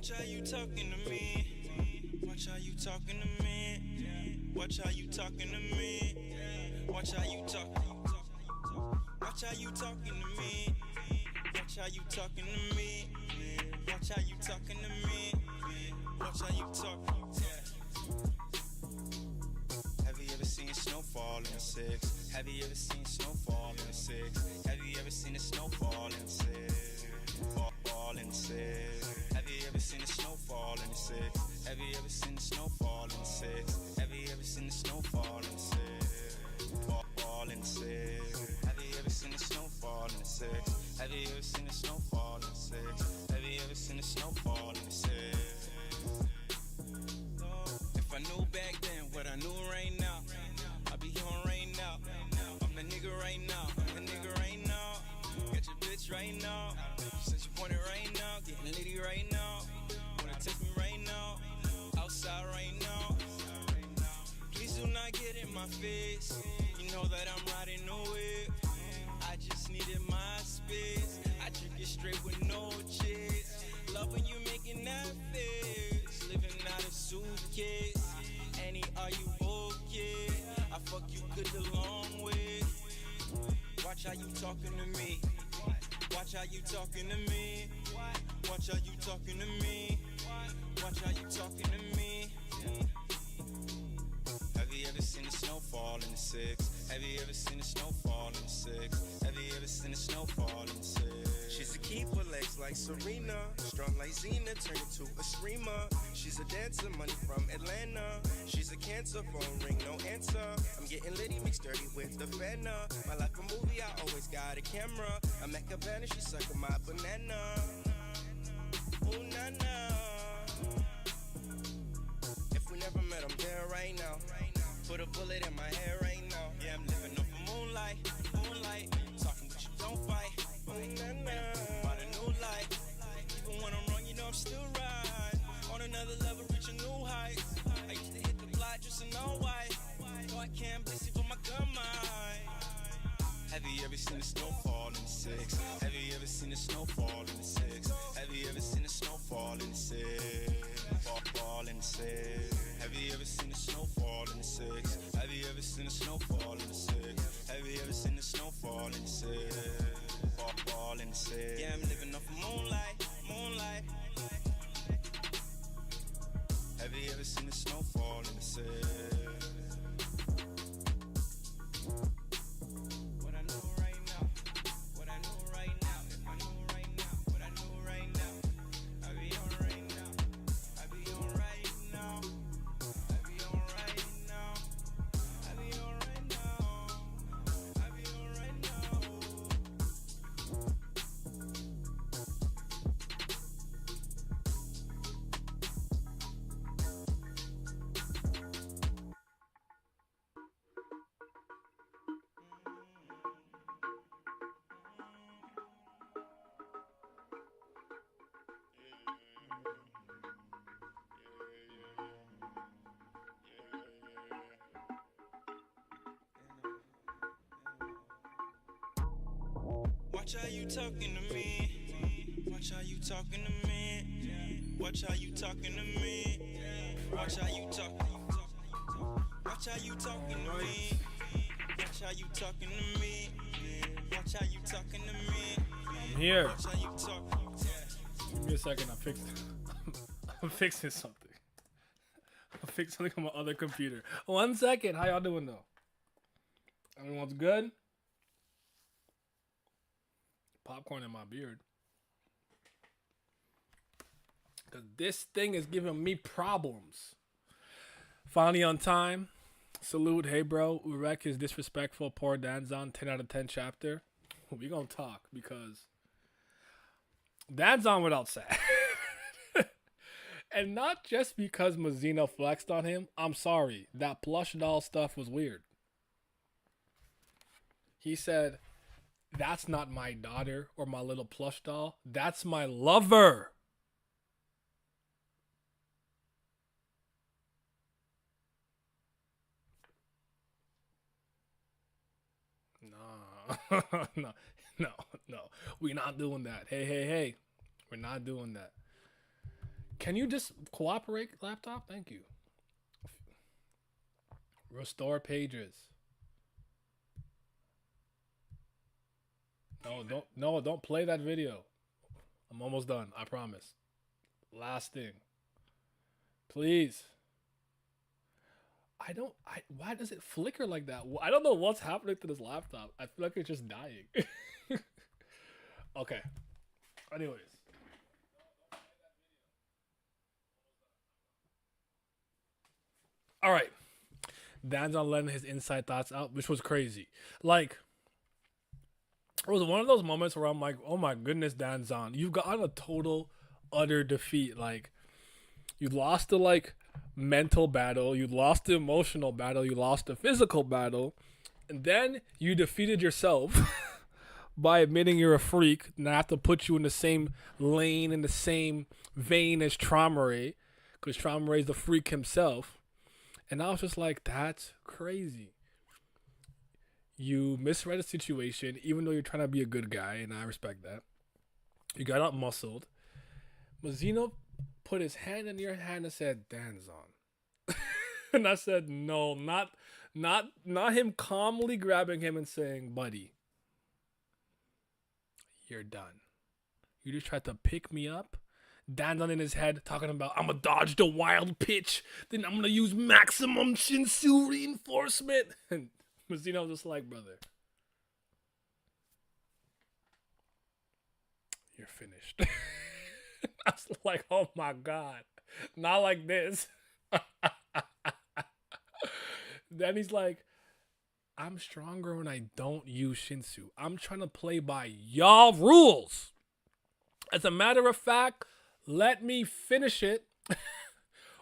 Watch how you talking to me. Watch how you talking to me. Watch how you talking to me. Watch how you talk. Watch how you talking to me. Watch how you talking to me. Watch how you talking to me. Watch how you talk. Have you ever seen snowfall in the six? Have you ever seen snowfall in the six? Have you ever seen a snowfall in the six? Fall in the six. Have you ever seen a snowfall in the six? Have you ever seen the snowfall in the six? Have you ever seen the snowfall in the six? Fall in the six. Have you ever seen the snowfall in the six? Have you ever seen the snowfall in the six? Have you ever seen the snowfall in the six? If I knew back then what I knew right now, I'd be on right now. I'm the nigga right now. I'm the nigga right now. Got your bitch right now. She said you want it right now. Getting litty right now. Wanna text me right now. Outside right now. Please do not get in my face. You know that I'm riding no whip. I just needed my space. I drink it straight with no chase. Love when you making that face. Living out of suitcase. Annie, are you okay? I fuck you good the long way. Watch how you talking to me. Watch how you talking to me. Watch how you talking to me. Watch how you talking to me. Have you ever seen the snowfall in the six? Have you ever seen the snowfall in the six? Have you ever seen the snowfall in the six? She's a keeper, legs like Serena. Strong like Xena, turn into a screamer. She's a dancer, money from Atlanta. She's a cancer, phone ring, no answer. I'm getting litty, mixed dirty with the fenna. My life a movie, I always got a camera. I'm at Cabana, she sucking my banana. Ooh, na-na. If we never met, I'm there right now. Put a bullet in my hair right now. Yeah, I'm living off of moonlight, moonlight. Talking but you don't fight. About a new life. Even when I'm wrong, you know I'm still right. On another level, reach a new height. I used to hit the block just to know why. No, I can't bless you for my gun mind. Have you ever seen the snowfall in the six? Have you ever seen the snowfall in the six? Have you ever seen the snowfall in the six? Fall in the six. Have you ever seen the snowfall in the six? Have you ever seen the snowfall in the six? Have you ever seen the snowfall in the six? Fall in the six. Yeah, I'm living off of moonlight, moonlight. Have you ever seen the snowfall in the six? What I know right now, what I know right now, if I knew right now, what I knew right now, I be on right now, I be on right now, I be on right now, I be on right now, I be on right now. Watch how you talking to me. Watch how you talking to me. Watch how you talking to me. Watch how you talk. Watch how you talking to me. Watch how you talking to me. Watch how you talking to me. I'm here. Watch how you talk. Give me a second. I'm fixing something. I'm fixing something on my other computer. 1 second. How y'all doing though? Everyone's good? Popcorn in my beard. Because this thing is giving me problems. Finally on time. Salute. Hey, bro. Urek is disrespectful. Poor Danzon. 10 out of 10 chapter. We gonna talk because Danzon without sad. And not just because Mazino flexed on him. I'm sorry. That plush doll stuff was weird. He said, that's not my daughter or my little plush doll. That's my lover. No, no. We're not doing that. Hey. We're not doing that. Can you just cooperate, laptop? Thank you. Restore pages. Don't play that video. I'm almost done. I promise. Last thing. Please. Why does it flicker like that? I don't know what's happening to this laptop. I feel like it's just dying. Okay. Anyways. All right. Danzon letting his inside thoughts out, which was crazy. Like, it was one of those moments where I'm like, oh my goodness, Danzon, you've gotten a total, utter defeat. Like, you lost the, like, mental battle, you lost the emotional battle, you lost the physical battle, and then you defeated yourself by admitting you're a freak, and I have to put you in the same lane, in the same vein as Traumare, because Traumare is the freak himself. And I was just like, that's crazy. You misread the situation, even though you're trying to be a good guy, and I respect that. You got out muscled. Mazino put his hand in your hand and said, Danzon. And I said, no, not him calmly grabbing him and saying, buddy, you're done. You just tried to pick me up. Danzon in his head talking about, I'm going to dodge the wild pitch. Then I'm going to use maximum Shinsu reinforcement. And Mazino was just like, brother, you're finished. I was like, oh my God. Not like this. Then he's like, I'm stronger when I don't use Shinsu. I'm trying to play by y'all rules. As a matter of fact, let me finish it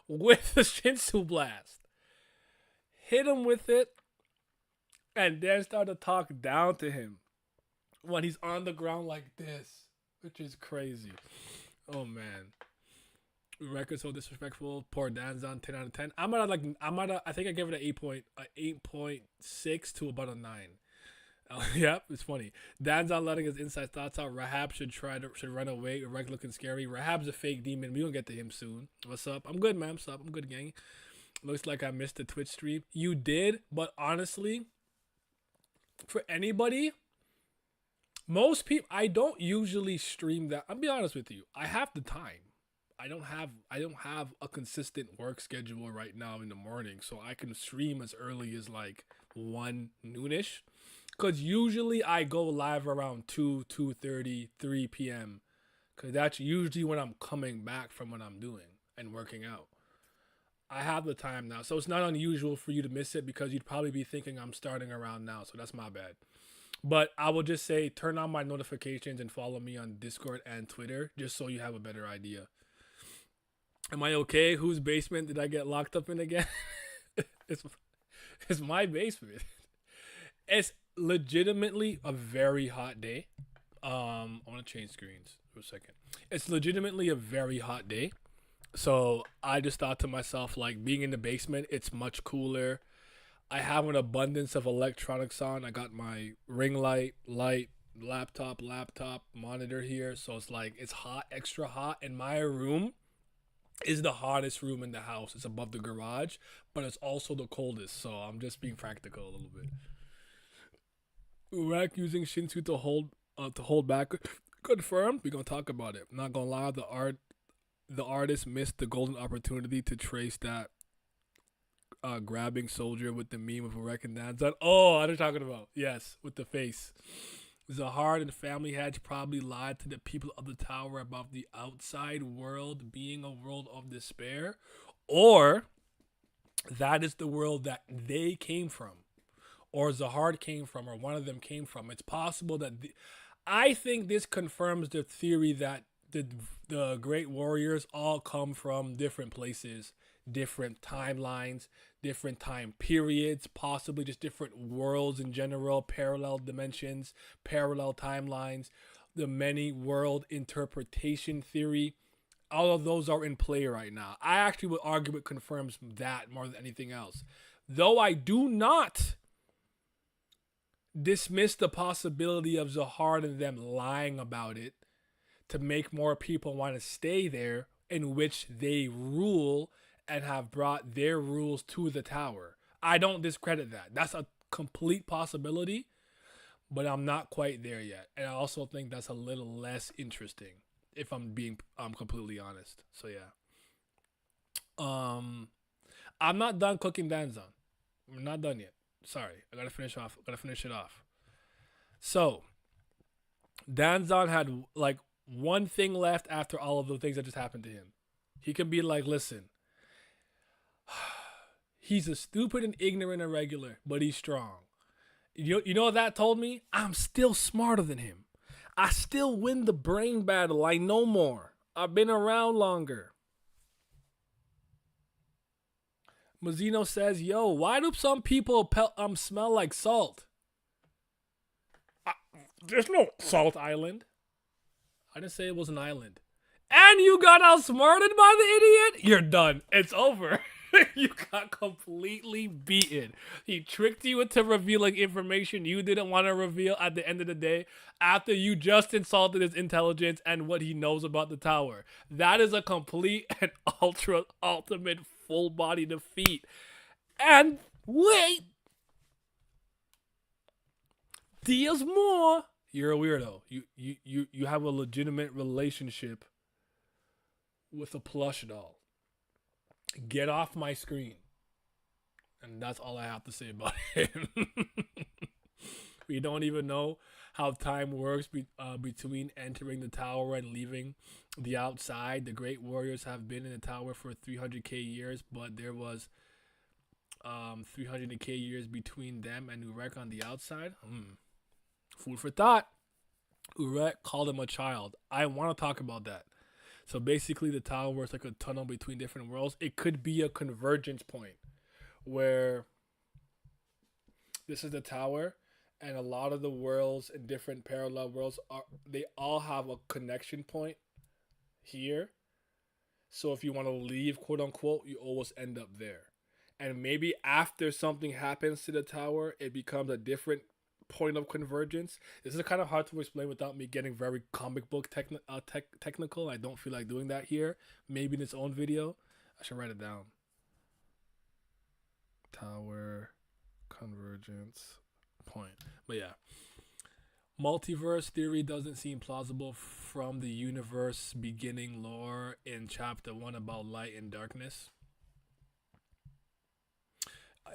with the Shinsu blast. Hit him with it, and then start to talk down to him when he's on the ground like this, which is crazy. Oh man, record so disrespectful. Poor Danzon, 10 out of 10. I think I gave it an 8.6 to about a 9. Yep, it's funny. Danzon letting his inside thoughts out. Rahab should run away. Urek looking scary. Rahab's a fake demon. We gonna get to him soon. What's up? I'm good, man. What's up? I'm good, gang. Looks like I missed the Twitch stream. You did, but honestly, for anybody, most people, I don't usually stream that. I'll be honest with you. I have the time. I don't have a consistent work schedule right now in the morning, so I can stream as early as like 1 noonish. Because usually I go live around 2:30, 3 p.m. Because that's usually when I'm coming back from what I'm doing and working out. I have the time now. So it's not unusual for you to miss it because you'd probably be thinking I'm starting around now. So that's my bad. But I will just say turn on my notifications and follow me on Discord and Twitter just so you have a better idea. Am I okay? Whose basement did I get locked up in again? It's my basement. It's legitimately a very hot day. I want to change screens for a second. It's legitimately a very hot day. So I just thought to myself, like, being in the basement, it's much cooler. I have an abundance of electronics on. I got my ring light, laptop, monitor here. So it's like, it's hot, extra hot. And my room is the hottest room in the house. It's above the garage, but it's also the coldest. So I'm just being practical a little bit. Urek using Shinsu to hold back. Confirmed. We're gonna talk about it. I'm not gonna lie, the artist missed the golden opportunity to trace that grabbing soldier with the meme of Urek and Danzon. Oh, what are you talking about? Yes, with the face. Zahar and family had probably lied to the people of the tower about the outside world being a world of despair, or that is the world that they came from, or Zahar came from, or one of them came from. It's possible that I think this confirms the theory that the great warriors all come from different places, different timelines, different time periods, possibly just different worlds in general, parallel dimensions, parallel timelines, the many world interpretation theory. All of those are in play right now. I actually would argue it confirms that more than anything else. Though I do not dismiss the possibility of Zahar and them lying about it to make more people want to stay there in which they rule and have brought their rules to the tower. I don't discredit that. That's a complete possibility, but I'm not quite there yet. And I also think that's a little less interesting, if I'm being completely honest. So yeah. I'm not done cooking Danzon. I'm not done yet. Sorry. I gotta finish it off. So Danzon had like one thing left after all of the things that just happened to him. He can be like, listen, he's a stupid and ignorant irregular, but he's strong. You know what that told me? I'm still smarter than him. I still win the brain battle. I know more. I've been around longer. Mazino says, yo, why do some people smell like salt? There's no salt island. I didn't say it was an island. And you got outsmarted by the idiot? You're done. It's over. You got completely beaten. He tricked you into revealing information you didn't want to reveal at the end of the day after you just insulted his intelligence and what he knows about the tower. That is a complete and ultimate full body defeat. And wait, there's more. You're a weirdo. You have a legitimate relationship with a plush doll. Get off my screen. And that's all I have to say about him. We don't even know how time works between entering the tower and leaving the outside. The great warriors have been in the tower for 300k years, but there was 300k years between them and Urek on the outside. Food for thought. Urek called him a child. I want to talk about that. So basically the tower is like a tunnel between different worlds. It could be a convergence point where this is the tower and a lot of the worlds in different parallel worlds they all have a connection point here. So if you want to leave, quote unquote, you always end up there. And maybe after something happens to the tower, it becomes a different point of convergence. This is kind of hard to explain without me getting very comic book technical. I don't feel like doing that here. Maybe in its own video. I should write it down. Tower convergence point. But yeah. Multiverse theory doesn't seem plausible from the universe beginning lore in chapter 1 about light and darkness.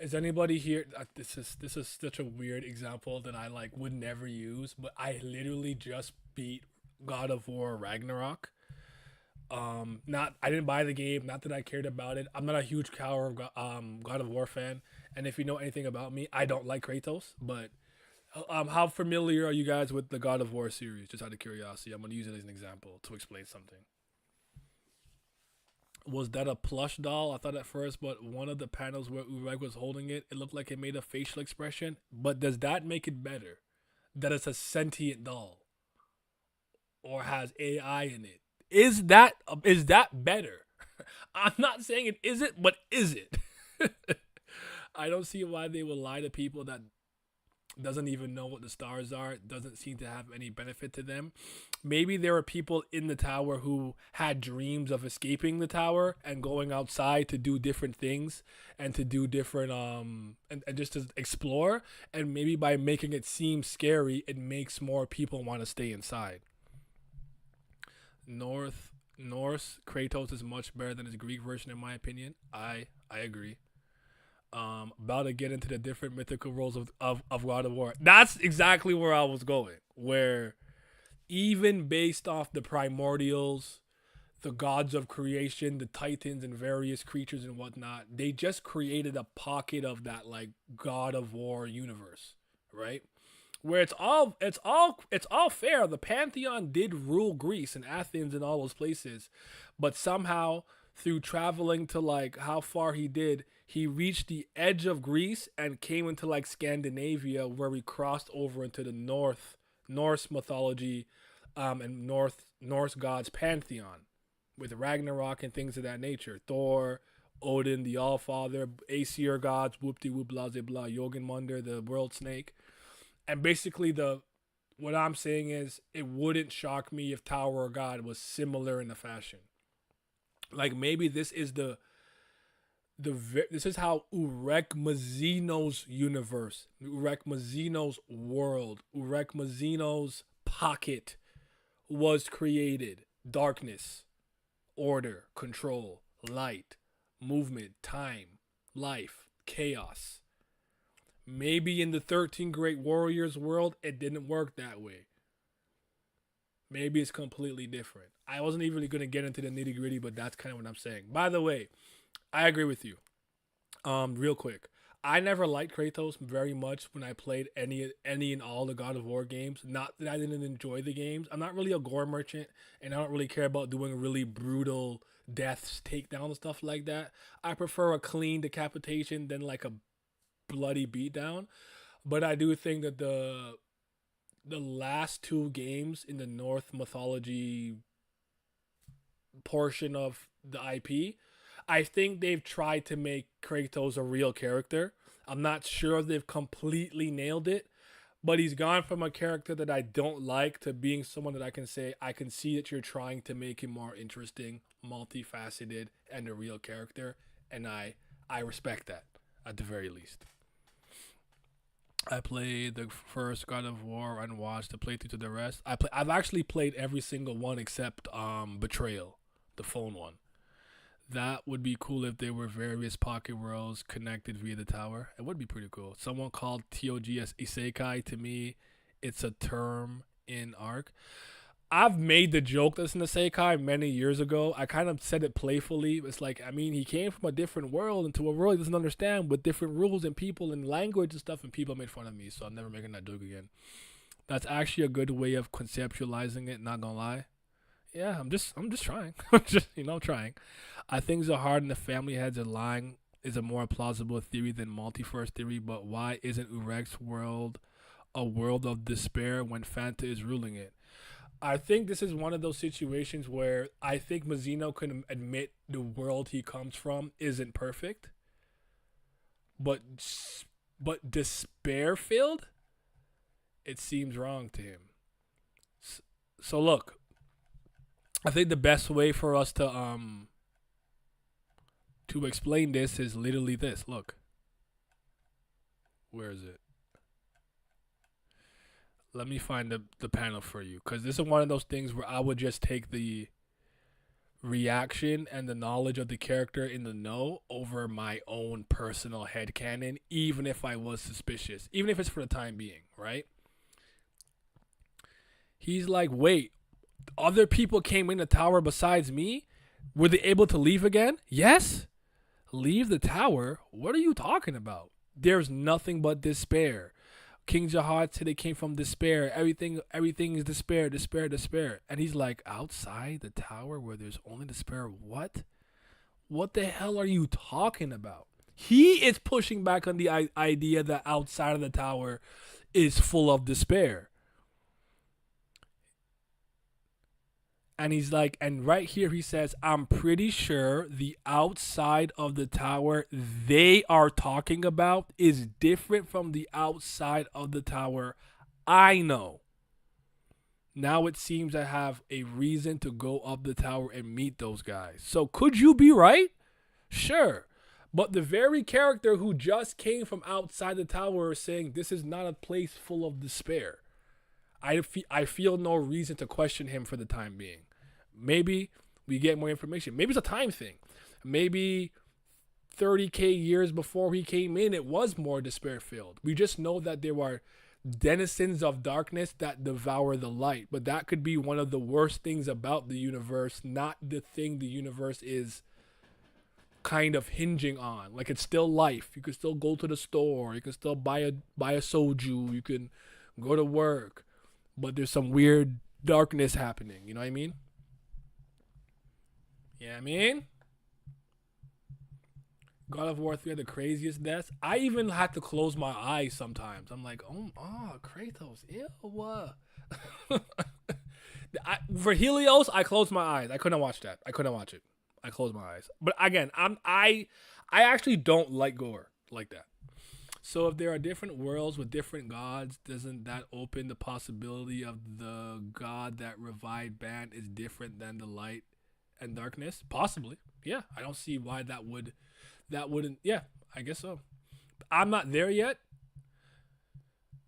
Is anybody here? This is such a weird example that I would never use, but I literally just beat God of War Ragnarok. I didn't buy the game, not that I cared about it. I'm not a huge God of War fan, and if you know anything about me, I don't like Kratos. But how familiar are you guys with the God of War series? Just out of curiosity, I'm gonna use it as an example to explain something. Was that a plush doll? I thought at first, but one of the panels where Urek was holding it, it looked like it made a facial expression. But does that make it better? That it's a sentient doll? Or has AI in it? Is that better? I'm not saying it isn't, but is it? I don't see why they would lie to people that doesn't even know what the stars are. It doesn't seem to have any benefit to them. Maybe there were people in the tower who had dreams of escaping the tower and going outside to do different things and to do different and just to explore, and maybe by making it seem scary it makes more people want to stay inside. Norse Kratos is much better than his Greek version in my opinion. I agree. About to get into the different mythical roles of God of War. That's exactly where I was going. Where even based off the primordials, the gods of creation, the titans and various creatures and whatnot, they just created a pocket of that God of War universe, right? Where it's all fair. The Pantheon did rule Greece and Athens and all those places, but somehow through traveling to how far he did, he reached the edge of Greece and came into Scandinavia, where we crossed over into the Norse mythology and Norse gods pantheon with Ragnarok and things of that nature. Thor, Odin, the Allfather, Aesir gods, whoop-de-whoop, blah-de-blah, Jormungandr, the world snake. And basically what I'm saying is it wouldn't shock me if Tower of God was similar in the fashion. Like maybe this is this is how Urek Mazino's universe, Urek Mazino's world, Urek Mazino's pocket was created. Darkness, order, control, light, movement, time, life, chaos. Maybe in the 13 Great Warriors world, it didn't work that way. Maybe it's completely different. I wasn't even really going to get into the nitty gritty, but that's kind of what I'm saying. By the way, I agree with you. Real quick, I never liked Kratos very much when I played any and all the God of War games. Not that I didn't enjoy the games. I'm not really a gore merchant, and I don't really care about doing really brutal deaths, takedown, and stuff like that. I prefer a clean decapitation than like a bloody beatdown. But I do think that the last two games in the Norse mythology portion of the IP, I think they've tried to make Kratos a real character. I'm not sure if they've completely nailed it, but he's gone from a character that I don't like to being someone that I can say, I can see that you're trying to make him more interesting, multifaceted, and a real character, and I respect that, at the very least. I played the first God of War and watched the playthrough to the rest. I've actually played every single one except Betrayal, the phone one. That would be cool if there were various pocket worlds connected via the tower. It would be pretty cool. Someone called TOGS Isekai. To me, it's a term in Arc. I've made the joke that's in the Isekai many years ago. I kind of said it playfully. It's like, I mean, he came from a different world into a world he doesn't understand with different rules and people and language and stuff, and people made fun of me, so I'm never making that joke again. That's actually a good way of conceptualizing it, not gonna lie. Yeah, I'm just trying. I'm just, trying. I think the hard and the family heads are lying is a more plausible theory than multiverse theory, but why isn't Urek'S world a world of despair when Fanta is ruling it? I think this is one of those situations where I think Mazino can admit the world he comes from isn't perfect, but despair filled, it seems wrong to him. So look, I think the best way for us to explain this is literally this. Look. Where is it? Let me find the panel for you, because this is one of those things where I would just take the reaction and the knowledge of the character in the know over my own personal headcanon, even if I was suspicious, even if it's for the time being, right? He's like, wait, other people came in the tower besides me? Were they able to leave again? Yes? Leave the tower? What are you talking about? There's nothing but despair. King Jahad said they came from despair. Everything is despair, despair, despair. And he's like, outside the tower where there's only despair? What? What the hell are you talking about? He is pushing back on the idea that outside of the tower is full of despair. And he's like, and right here he says, I'm pretty sure the outside of the tower they are talking about is different from the outside of the tower I know. Now it seems I have a reason to go up the tower and meet those guys. So could you be right? Sure. But the very character who just came from outside the tower is saying this is not a place full of despair. I feel no reason to question him for the time being. Maybe we get more information. Maybe it's a time thing. Maybe 30K years before he came in, it was more despair filled. We just know that there are denizens of darkness that devour the light. But that could be one of the worst things about the universe, not the thing the universe is kind of hinging on. Like, it's still life. You can still go to the store. You can still buy a soju. You can go to work. But there's some weird darkness happening. You know what I mean? Yeah, I mean? God of War 3 had the craziest deaths. I even had to close my eyes sometimes. I'm like, oh Kratos, ew. For Helios, I closed my eyes. I couldn't watch that. I couldn't watch it. I closed my eyes. But again, I actually don't like gore like that. So if there are different worlds with different gods, doesn't that open the possibility of the god that revived Ban is different than the light and darkness? Possibly. Yeah, I don't see why that wouldn't. Yeah, I guess so. I'm not there yet,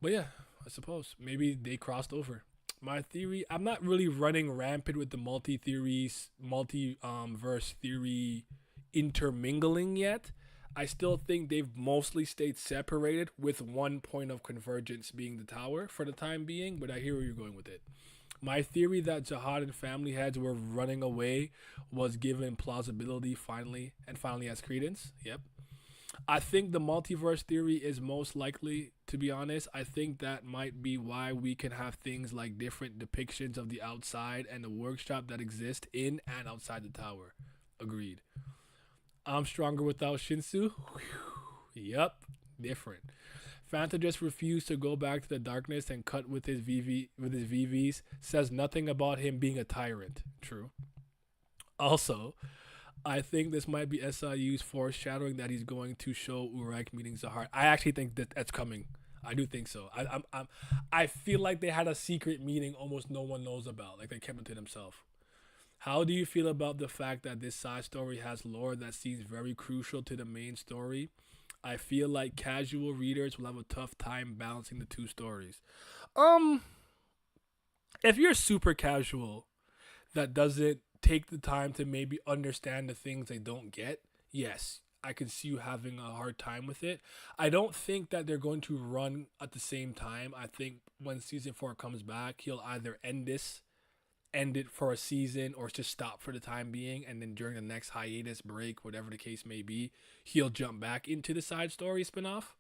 but yeah, I suppose maybe they crossed over. My theory, I'm not really running rampant with the verse theory intermingling yet. I still think they've mostly stayed separated, with one point of convergence being the tower for the time being, but I hear where you're going with it. My theory that Jihad and family heads were running away was given plausibility finally has credence. Yep. I think the multiverse theory is most likely, to be honest. I think that might be why we can have things like different depictions of the outside and the workshop that exist in and outside the tower. Agreed. I'm stronger without Shinsu. Yup, different. Fanta just refused to go back to the darkness and cut with his VVs. Says nothing about him being a tyrant. True. Also, I think this might be SIU's foreshadowing that he's going to show Urek meeting Zahar. I actually think that's coming. I do think so. I feel like they had a secret meeting almost no one knows about. Like they kept it to themselves. How do you feel about the fact that this side story has lore that seems very crucial to the main story? I feel like casual readers will have a tough time balancing the two stories. If you're super casual that doesn't take the time to maybe understand the things they don't get, yes, I can see you having a hard time with it. I don't think that they're going to run at the same time. I think when season 4 comes back, he'll either end it for a season or just stop for the time being, and then during the next hiatus break, whatever the case may be, he'll jump back into the side story spinoff.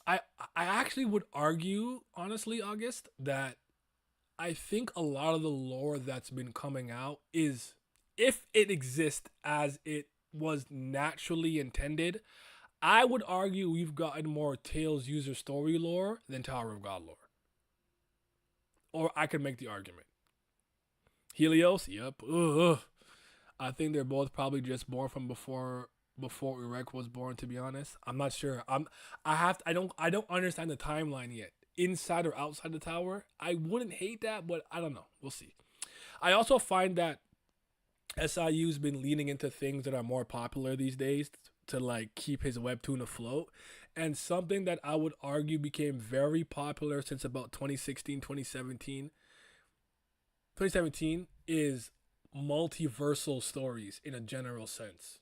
I actually would argue, honestly, August, that I think a lot of the lore that's been coming out is, if it exists as it was naturally intended, I would argue we've gotten more Tales user story lore than Tower of God lore. Or I could make the argument. Helios, yep. Ugh. I think they're both probably just born from before Urek was born, to be honest. I'm not sure. I don't understand the timeline yet. Inside or outside the tower. I wouldn't hate that, but I don't know. We'll see. I also find that SIU's been leaning into things that are more popular these days to like keep his webtoon afloat. And something that I would argue became very popular since about 2016, 2017 is multiversal stories in a general sense.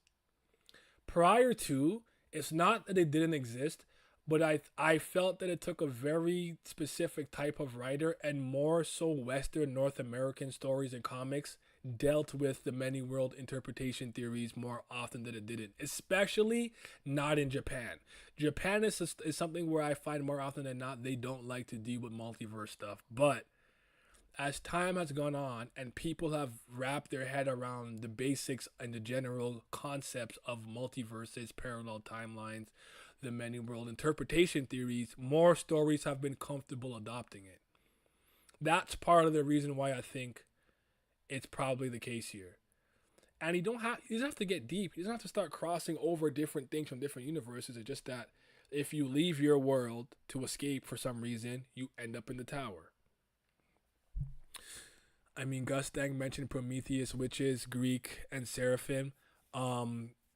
Prior to, it's not that they didn't exist, but I felt that it took a very specific type of writer, and more so Western North American stories and comics dealt with the many world interpretation theories more often than it didn't, especially not in Japan. Japan is something where I find more often than not they don't like to deal with multiverse stuff. But as time has gone on and people have wrapped their head around the basics and the general concepts of multiverses, parallel timelines, the many world interpretation theories, more stories have been comfortable adopting it. That's part of the reason why I think it's probably the case here. And he doesn't have to get deep. He doesn't have to start crossing over different things from different universes. It's just that if you leave your world to escape for some reason, you end up in the tower. I mean, Gus Dang mentioned Prometheus, witches, Greek, and Seraphim.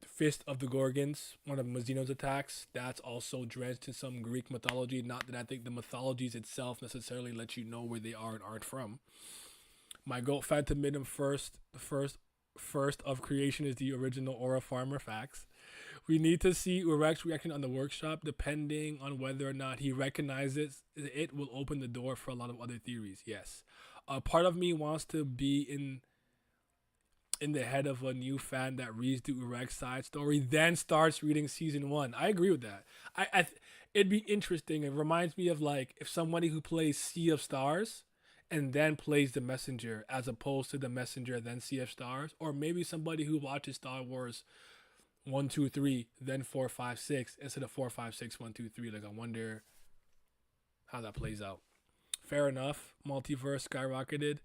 Fist of the Gorgons, one of Mazino's attacks, that's also drenched in some Greek mythology. Not that I think the mythologies itself necessarily let you know where they are and aren't from. My goat Phantom made him first of creation is the original Aura Farmer. Facts. We need to see Urek's reaction on the workshop. Depending on whether or not he recognizes it will open the door for a lot of other theories. Yes. A part of me wants to be in the head of a new fan that reads the Urek's side story, then starts reading season 1. I agree with that. It'd be interesting. It reminds me of like if somebody who plays Sea of Stars and then plays The Messenger, as opposed to The Messenger then Sea of Stars, or maybe somebody who watches Star Wars 1, 2, 3, then 4, 5, 6 instead of 4, 5, 6, 1, 2, 3. Like I wonder how that plays out. Fair enough. Multiverse skyrocketed.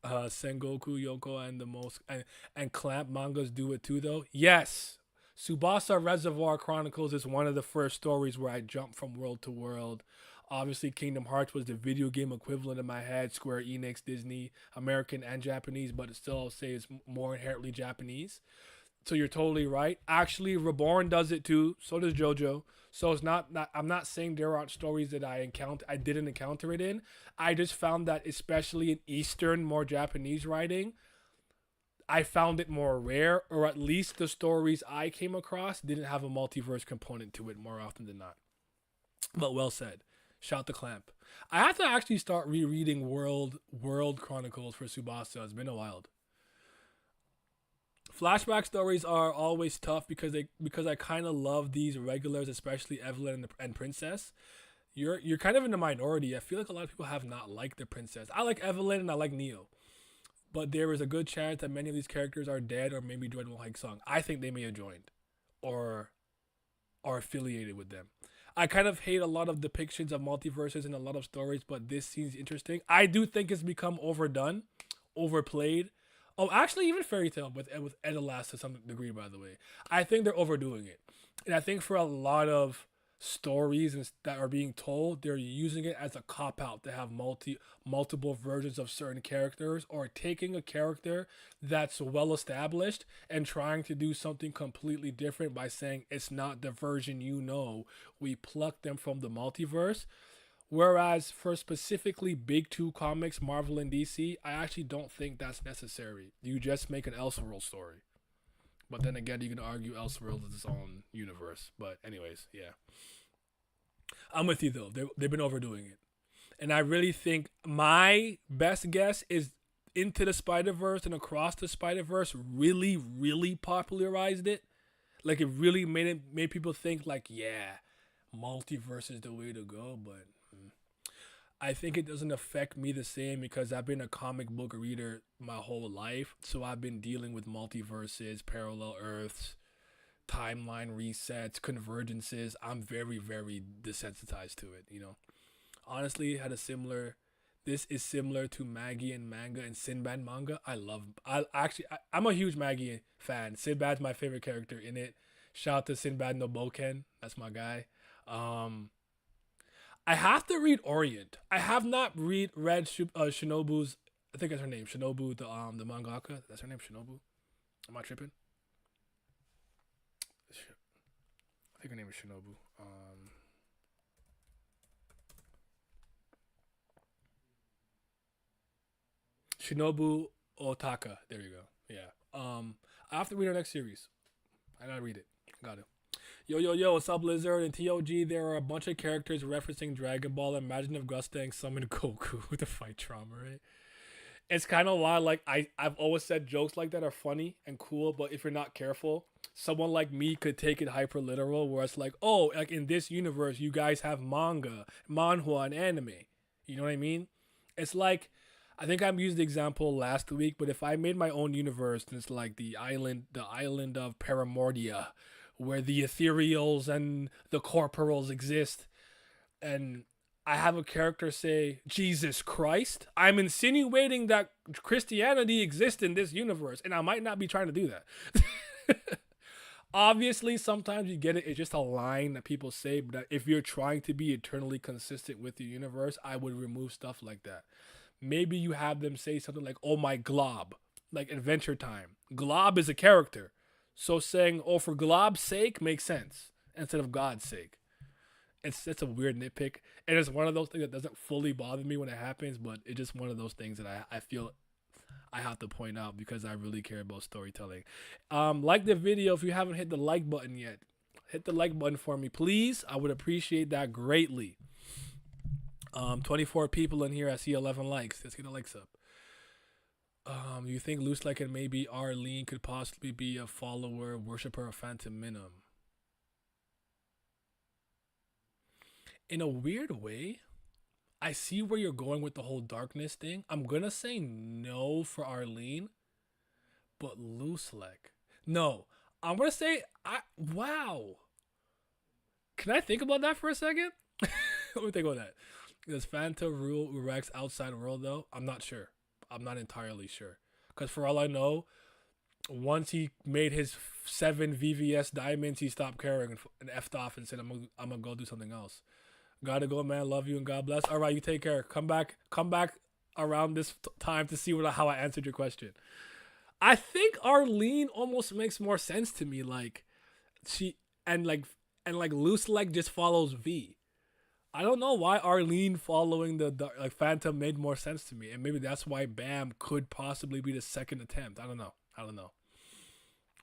Sengoku, Yoko, and Clamp mangas do it too, though. Yes. Tsubasa Reservoir Chronicles is one of the first stories where I jump from world to world. Obviously, Kingdom Hearts was the video game equivalent in my head. Square Enix, Disney, American and Japanese, but it still, I'll say, is more inherently Japanese. So you're totally right. Actually, Reborn does it too. So does JoJo. So it's not I'm not saying there aren't stories that I didn't encounter it in. I just found that, especially in Eastern, more Japanese writing, I found it more rare, or at least the stories I came across didn't have a multiverse component to it more often than not. But well said. Shout to Clamp. I have to actually start rereading World Chronicles for Tsubasa. It's been a while. Flashback stories are always tough because I kind of love these regulars, especially Evelyn and Princess. You're kind of in the minority. I feel like a lot of people have not liked the Princess. I like Evelyn and I like Neo, but there is a good chance that many of these characters are dead or maybe joined Hike Song. I think they may have joined or are affiliated with them. I kind of hate a lot of depictions of multiverses in a lot of stories, but this seems interesting. I do think it's become overdone, overplayed. Oh, actually, even Fairy Tail with Edelas to some degree, by the way. I think they're overdoing it. And I think for a lot of stories that are being told, they're using it as a cop-out to have multiple versions of certain characters, or taking a character that's well-established and trying to do something completely different by saying it's not the version you know. We plucked them from the multiverse. Whereas for specifically big two comics, Marvel and DC, I actually don't think that's necessary. You just make an Elseworld story. But then again, you can argue Elseworld is its own universe. But anyways, yeah. I'm with you though. They've been overdoing it. And I really think my best guess is Into the Spider-Verse and Across the Spider-Verse really, really popularized it. Like it really made people think like, yeah, multiverse is the way to go, but I think it doesn't affect me the same because I've been a comic book reader my whole life. So I've been dealing with multiverses, parallel Earths, timeline resets, convergences. I'm very, very desensitized to it, you know. Honestly, this is similar to Maggie and manga and Sinbad manga. I'm a huge Maggie fan. Sinbad's my favorite character in it. Shout out to Sinbad no Boken. That's my guy. I have to read Orient. I have not read Shinobu's. I think that's her name, Shinobu, the mangaka. That's her name, Shinobu. Am I tripping? I think her name is Shinobu. Shinobu Otaka. There you go. Yeah. I have to read her next series. I gotta read it. Got it. Yo, what's up, Lizard? In TOG, there are a bunch of characters referencing Dragon Ball. Imagine if Gustang summoned Goku to fight trauma, right? It's kind of wild. Like, I've always said jokes like that are funny and cool, but if you're not careful, someone like me could take it hyper literal, where it's like, oh, like in this universe, you guys have manga, manhwa, and anime. You know what I mean? It's like, I think I've used the example last week, but if I made my own universe, and it's like the island of Paramordia, where the ethereals and the corporals exist, and I have a character say, Jesus Christ, I'm insinuating that Christianity exists in this universe, and I might not be trying to do that. Obviously, sometimes you get it. It's just a line that people say, but if you're trying to be eternally consistent with the universe, I would remove stuff like that. Maybe you have them say something like, oh my Glob, like Adventure Time. Glob is a character. So saying, oh, for Glob's sake makes sense instead of God's sake. It's a weird nitpick. And it's one of those things that doesn't fully bother me when it happens, but it's just one of those things that I feel I have to point out because I really care about storytelling. Like the video if you haven't hit the like button yet. Hit the like button for me, please. I would appreciate that greatly. 24 people in here. I see 11 likes. Let's get the likes up. You think Loose Like and maybe Arlene could possibly be a follower, worshiper of Phantom Minim? In a weird way, I see where you're going with the whole darkness thing. I'm gonna say no for Arlene, but Loose Like. No, I'm gonna say wow. Can I think about that for a second? Let me think about that. Does Fanta rule Urek'S outside world though? I'm not sure. I'm not entirely sure. Because for all I know, once he made his 7 VVS diamonds, he stopped caring and effed off and said, I'm gonna go do something else. Gotta go, man. Love you and God bless. All right, you take care. Come back around this time to see how I answered your question. I think Arlene almost makes more sense to me. Like she and Loose Leg just follows V. I don't know why Arlene following the like Phantom made more sense to me, and maybe that's why Bam could possibly be the second attempt. I don't know.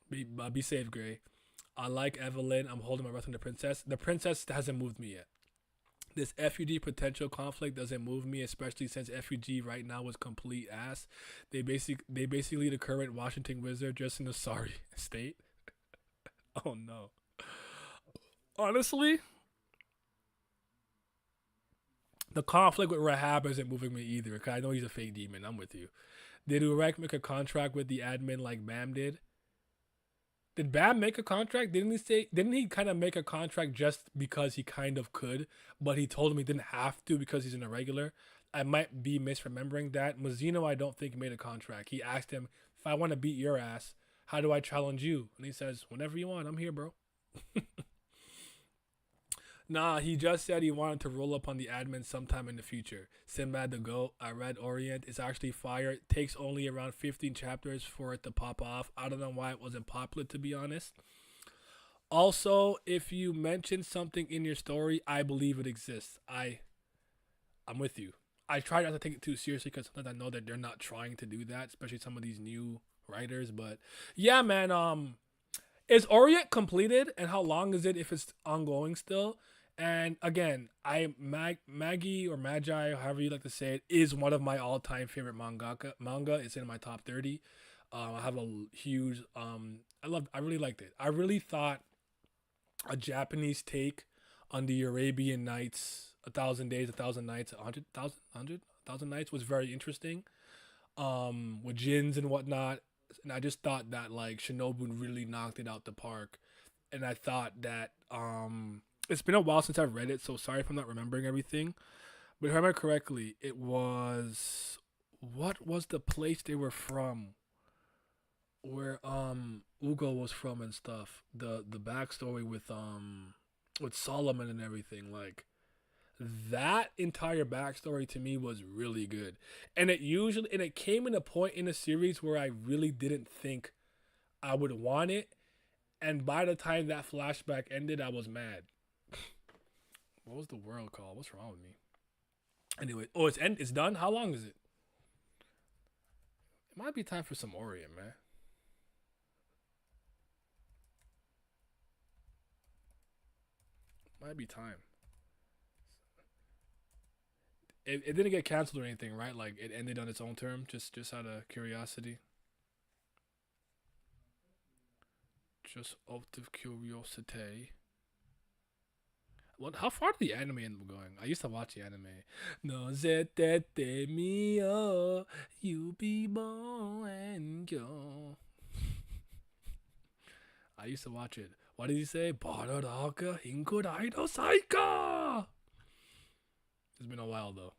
Be safe, Gray. I like Evelyn. I'm holding my breath on the princess. The princess hasn't moved me yet. This FUG potential conflict doesn't move me, especially since FUG right now is complete ass. They basically the current Washington Wizard just in a sorry state. Oh no. Honestly, the conflict with Rahab isn't moving me either, because I know he's a fake demon. I'm with you. Did Urek make a contract with the admin like Bam did? Did Bam make a contract? Didn't he kind of make a contract just because he kind of could, but he told him he didn't have to because he's an irregular? I might be misremembering that. Mazino, I don't think, made a contract. He asked him, if I want to beat your ass, how do I challenge you? And he says, whenever you want, I'm here, bro. Nah, he just said he wanted to roll up on the admin sometime in the future. Sinbad the Goat, I read Orient. It's actually fire. It takes only around 15 chapters for it to pop off. I don't know why it wasn't popular, to be honest. Also, if you mention something in your story, I believe it exists. I'm with you. I try not to take it too seriously because sometimes I know that they're not trying to do that, especially some of these new writers. But yeah, man, is Orient completed, and how long is it if it's ongoing still? And again, Maggie or Magi, however you like to say it, is one of my all-time favorite manga. It's in my top 30. I have a huge I really liked it. I really thought a Japanese take on the Arabian Nights, 1,000 Days, 1,000 Nights, 1,000 Nights was very interesting. With jinns and whatnot. And I just thought that like Shinobu really knocked it out the park. And I thought that it's been a while since I've read it, so sorry if I'm not remembering everything. But if I remember correctly, it was, what was the place they were from? Where Ugo was from and stuff. The backstory with Solomon and everything. Like that entire backstory to me was really good. And it came in a point in the series where I really didn't think I would want it. And by the time that flashback ended, I was mad. What was the world called? What's wrong with me? Anyway, it's done? How long is it? It might be time for some Orient, man. Might be time. It didn't get canceled or anything, right? Like it ended on its own term, just out of curiosity. Just out of curiosity. How far did the anime end up going? I used to watch the anime. No zetete mio, you be born and go. I used to watch it. What did he say? Bararaka hinkuraido saika. It's been a while though.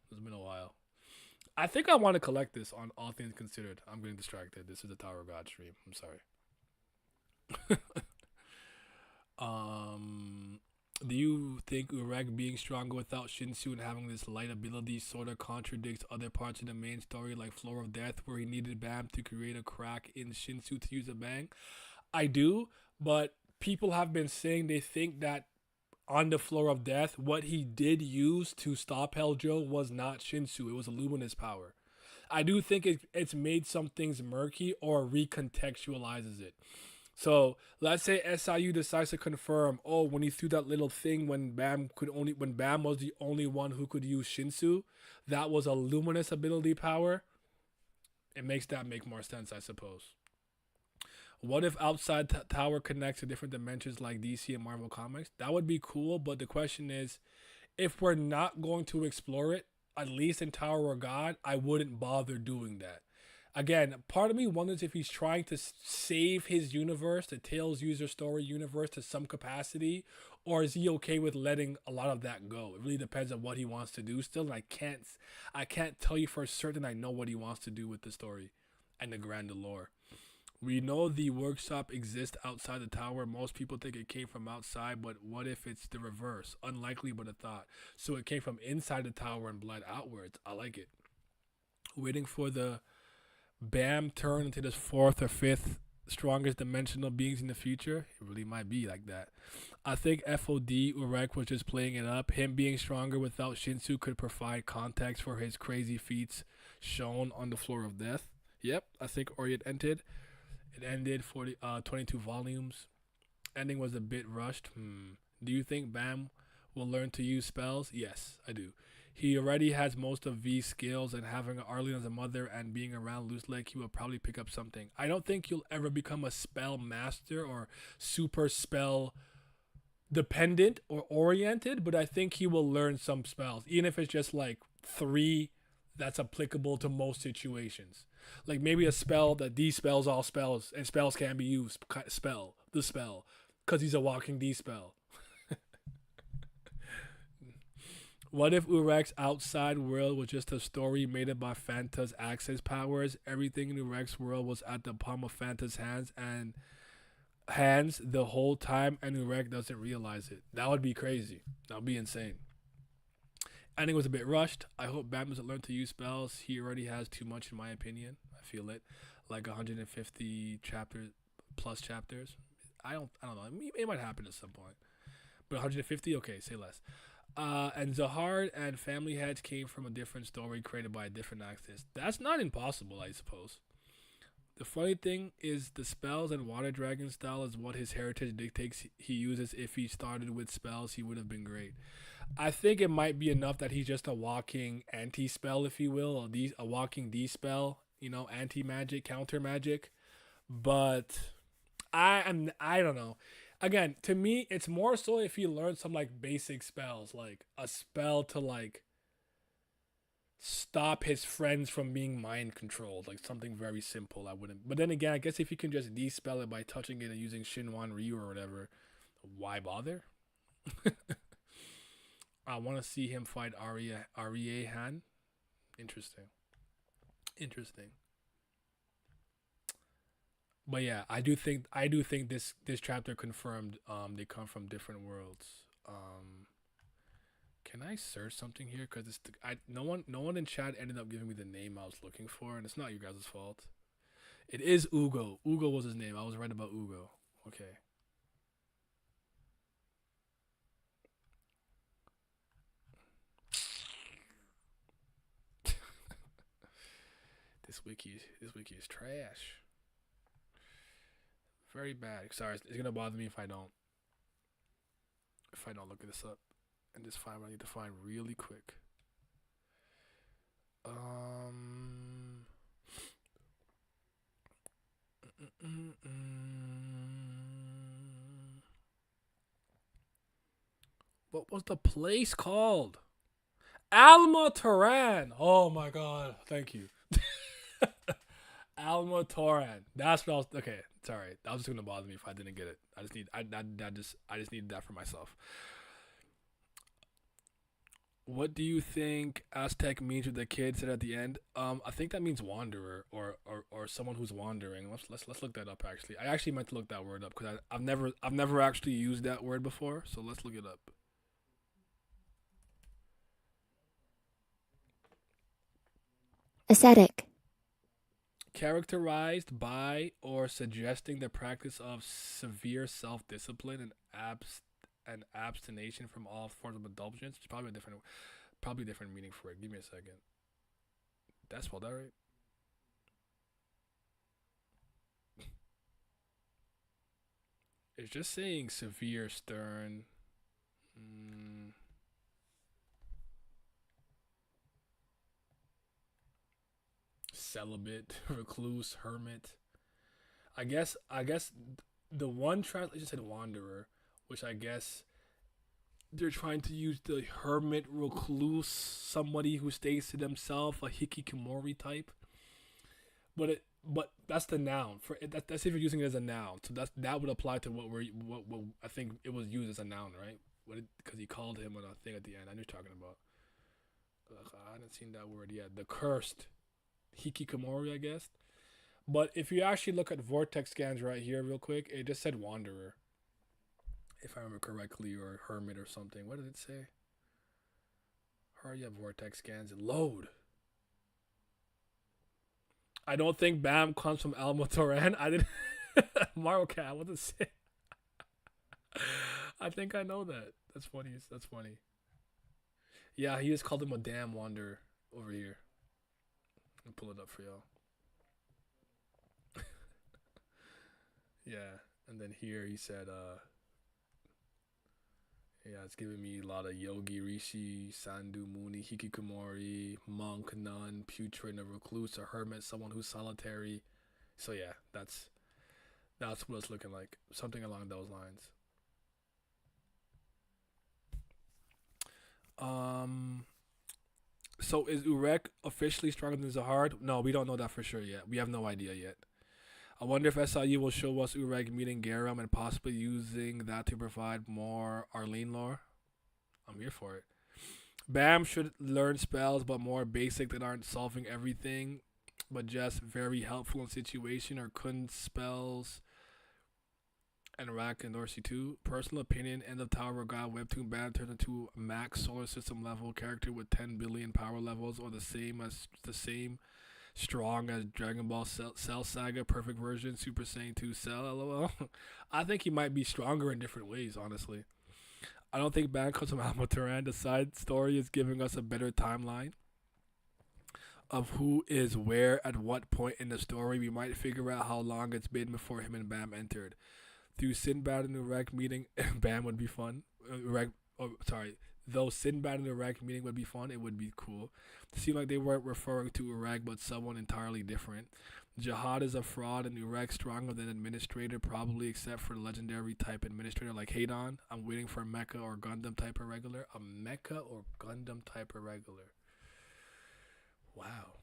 I think I want to collect this on All Things Considered. I'm getting distracted. This is a Tower of God stream. I'm sorry. Do you think Urek being stronger without Shinsu and having this light ability sort of contradicts other parts of the main story, like Floor of Death, where he needed Bam to create a crack in Shinsu to use a bang? I do, but people have been saying they think that on the Floor of Death, what he did use to stop Helljo was not Shinsu. It was a luminous power. I do think it's made some things murky or recontextualizes it. So let's say SIU decides to confirm, when he threw that little thing when Bam was the only one who could use Shinsu, that was a luminous ability power. It makes that make more sense, I suppose. What if Outside Tower connects to different dimensions like DC and Marvel Comics? That would be cool, but the question is, if we're not going to explore it, at least in Tower of God, I wouldn't bother doing that. Again, part of me wonders if he's trying to save his universe, the Tales user story universe, to some capacity, or is he okay with letting a lot of that go? It really depends on what he wants to do still, and I can't tell you for certain I know what he wants to do with the story and the grand lore. We know the workshop exists outside the tower. Most people think it came from outside, but what if it's the reverse? Unlikely, but a thought. So it came from inside the tower and bled outwards. I like it. Waiting for the Bam turn into this fourth or fifth strongest dimensional beings in the future. It really might be like that. I think FOD Urek was just playing it up. Him being stronger without Shinsu could provide context for his crazy feats shown on the floor of death. Yep, I think Orient ended. It ended 22 volumes. Ending was a bit rushed. Do you think Bam will learn to use spells? Yes, I do. He already has most of V's skills, and having Arlene as a mother and being around Loose Leg, he will probably pick up something. I don't think he'll ever become a spell master or super spell dependent or oriented, but I think he will learn some spells, even if it's just like 3 that's applicable to most situations. Like maybe a spell that de-spells all spells and spells can be used. The spell. Because he's a walking de-spell. What if Urek'S outside world was just a story made up by Fanta's access powers? Everything in Urek'S world was at the palm of Fanta's hands the whole time, and Urek doesn't realize it. That would be crazy. That would be insane. Ending was a bit rushed. I hope Bam doesn't learn to use spells. He already has too much, in my opinion. I feel it. Like 150 chapters. I don't know. It might happen at some point. But 150? Okay, say less. And Zahard and Family Heads came from a different story created by a different actress. That's not impossible, I suppose. The funny thing is the spells and water dragon style is what his heritage dictates he uses. If he started with spells, he would have been great. I think it might be enough that he's just a walking anti-spell, if you will, or a walking D-spell, anti-magic, counter-magic. But I don't know. Again, to me, it's more so if he learns some like basic spells, like a spell to like stop his friends from being mind controlled, like something very simple. I wouldn't. But then again, I guess if you can just de-spell it by touching it and using Shinwan Ryu or whatever, why bother? I want to see him fight Arya Han. Interesting. But yeah, I do think this chapter confirmed they come from different worlds. Can I search something here? Because no one in chat ended up giving me the name I was looking for, and it's not you guys' fault. It is Ugo. Ugo was his name. I was right about Ugo. Okay. This wiki is trash. Very bad. Sorry, it's gonna bother me if I don't look this up and just find what I need to find really quick. What was the place called? Alma Turan. Oh my god! Thank you. Alma Turan. That's what I was. Okay, sorry. That was just gonna bother me if I didn't get it. I just needed that for myself. What do you think Aztec means with the kid said at the end? I think that means wanderer or someone who's wandering. Let's look that up. Actually, I actually meant to look that word up because I've never actually used that word before. So let's look it up. Ascetic. Characterized by or suggesting the practice of severe self-discipline and abstination from all forms of indulgence. It's probably a different meaning for it. Give me a second. Did I spell that right? It's just saying severe, stern. Celibate, recluse, hermit. I guess the one translation said wanderer, which I guess they're trying to use the hermit, recluse, somebody who stays to themselves, a hikikomori type. But that's the noun for it. That's if you're using it as a noun. So that would apply to what I think it was used as a noun, right? Because he called him on a thing at the end. I knew you're talking about. I hadn't seen that word yet. The cursed hikikomori, I guess. But if you actually look at vortex scans right here, real quick, it just said Wanderer, if I remember correctly, or Hermit or something. What did it say? Hurry up, vortex scans. Load. I don't think Bam comes from Alma Toran. I didn't. Mario Cat, what to say? I think I know that. That's funny. That's funny. Yeah, he just called him a damn wanderer over here. I'll pull it up for y'all. Yeah, and then here he said, yeah, it's giving me a lot of Yogi, Rishi, Sandu, Muni, Hikikomori, Monk, Nun, Putrid, a Recluse, a Hermit, someone who's solitary. So yeah, that's what it's looking like. Something along those lines. So is Urek officially stronger than Zahard? No, we don't know that for sure yet. We have no idea yet. I wonder if SIU will show us Urek meeting Garam and possibly using that to provide more Arlene lore. I'm here for it. Bam should learn spells, but more basic that aren't solving everything, but just very helpful in situation, or couldn't spells. And Rack and Dorsey too. Personal opinion, End of Tower God Webtoon Bam turned into a max solar system level character with 10 billion power levels, or the same strong as Dragon Ball Cell Saga Perfect Version Super Saiyan 2 Cell. LOL. I think he might be stronger in different ways, honestly. I don't think Bam comes from Alma Turan. The side story is giving us a better timeline of who is where at what point in the story. We might figure out how long it's been before him and Bam entered. Through Sinbad and Urek meeting, Bam would be fun. Though Sinbad and Urek meeting would be fun, it would be cool. It seemed like they weren't referring to Urek, but someone entirely different. Jihad is a fraud, and Urek stronger than administrator, probably except for the legendary type administrator like Hadon. I'm waiting for a Mecha or Gundam type of regular. A Mecha or Gundam type of regular. Wow.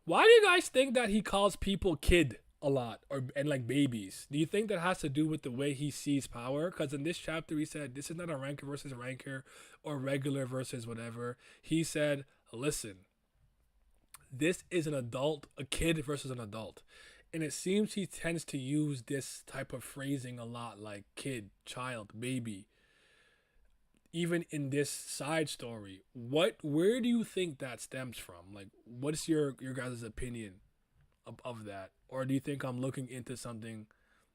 Why do you guys think that he calls people kid a lot, and like babies? Do you think that has to do with the way he sees power? Because in this chapter he said this is not a ranker versus ranker or regular versus whatever. He said, listen, this is an adult, a kid versus an adult. And it seems he tends to use this type of phrasing a lot, like kid, child, baby. Even in this side story, where do you think that stems from? Like, what's your guys' opinion of that? Or do you think I'm looking into something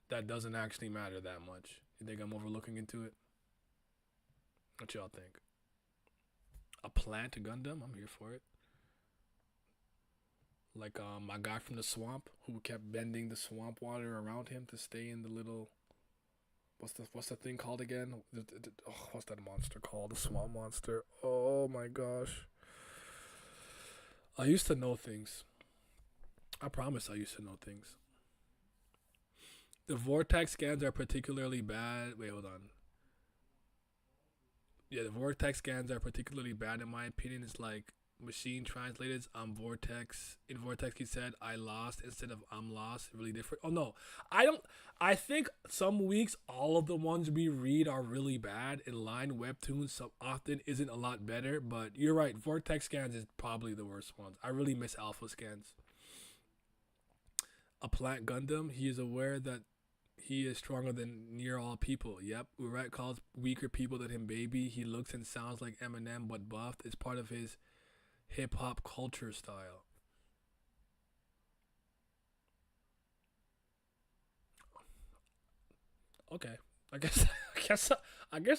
that doesn't actually matter that much? You think I'm overlooking into it? What y'all think? A plant Gundam? I'm here for it. Like my guy from the swamp who kept bending the swamp water around him to stay in the little... What's the thing called again? What's that monster called? The swamp monster. Oh my gosh. I used to know things. I promise I used to know things. The vortex scans are particularly bad. Wait, hold on. Yeah, the vortex scans are particularly bad in my opinion. It's like machine translated. Vortex. In Vortex he said I lost instead of I'm lost. Really different. Oh no. I think some weeks all of the ones we read are really bad. In line webtoons some often isn't a lot better, but you're right. Vortex scans is probably the worst ones. I really miss alpha scans. A plant Gundam, he is aware that he is stronger than near all people. Yep, Urek calls weaker people than him baby. He looks and sounds like Eminem but buffed. It's part of his hip-hop culture style. Okay, I guess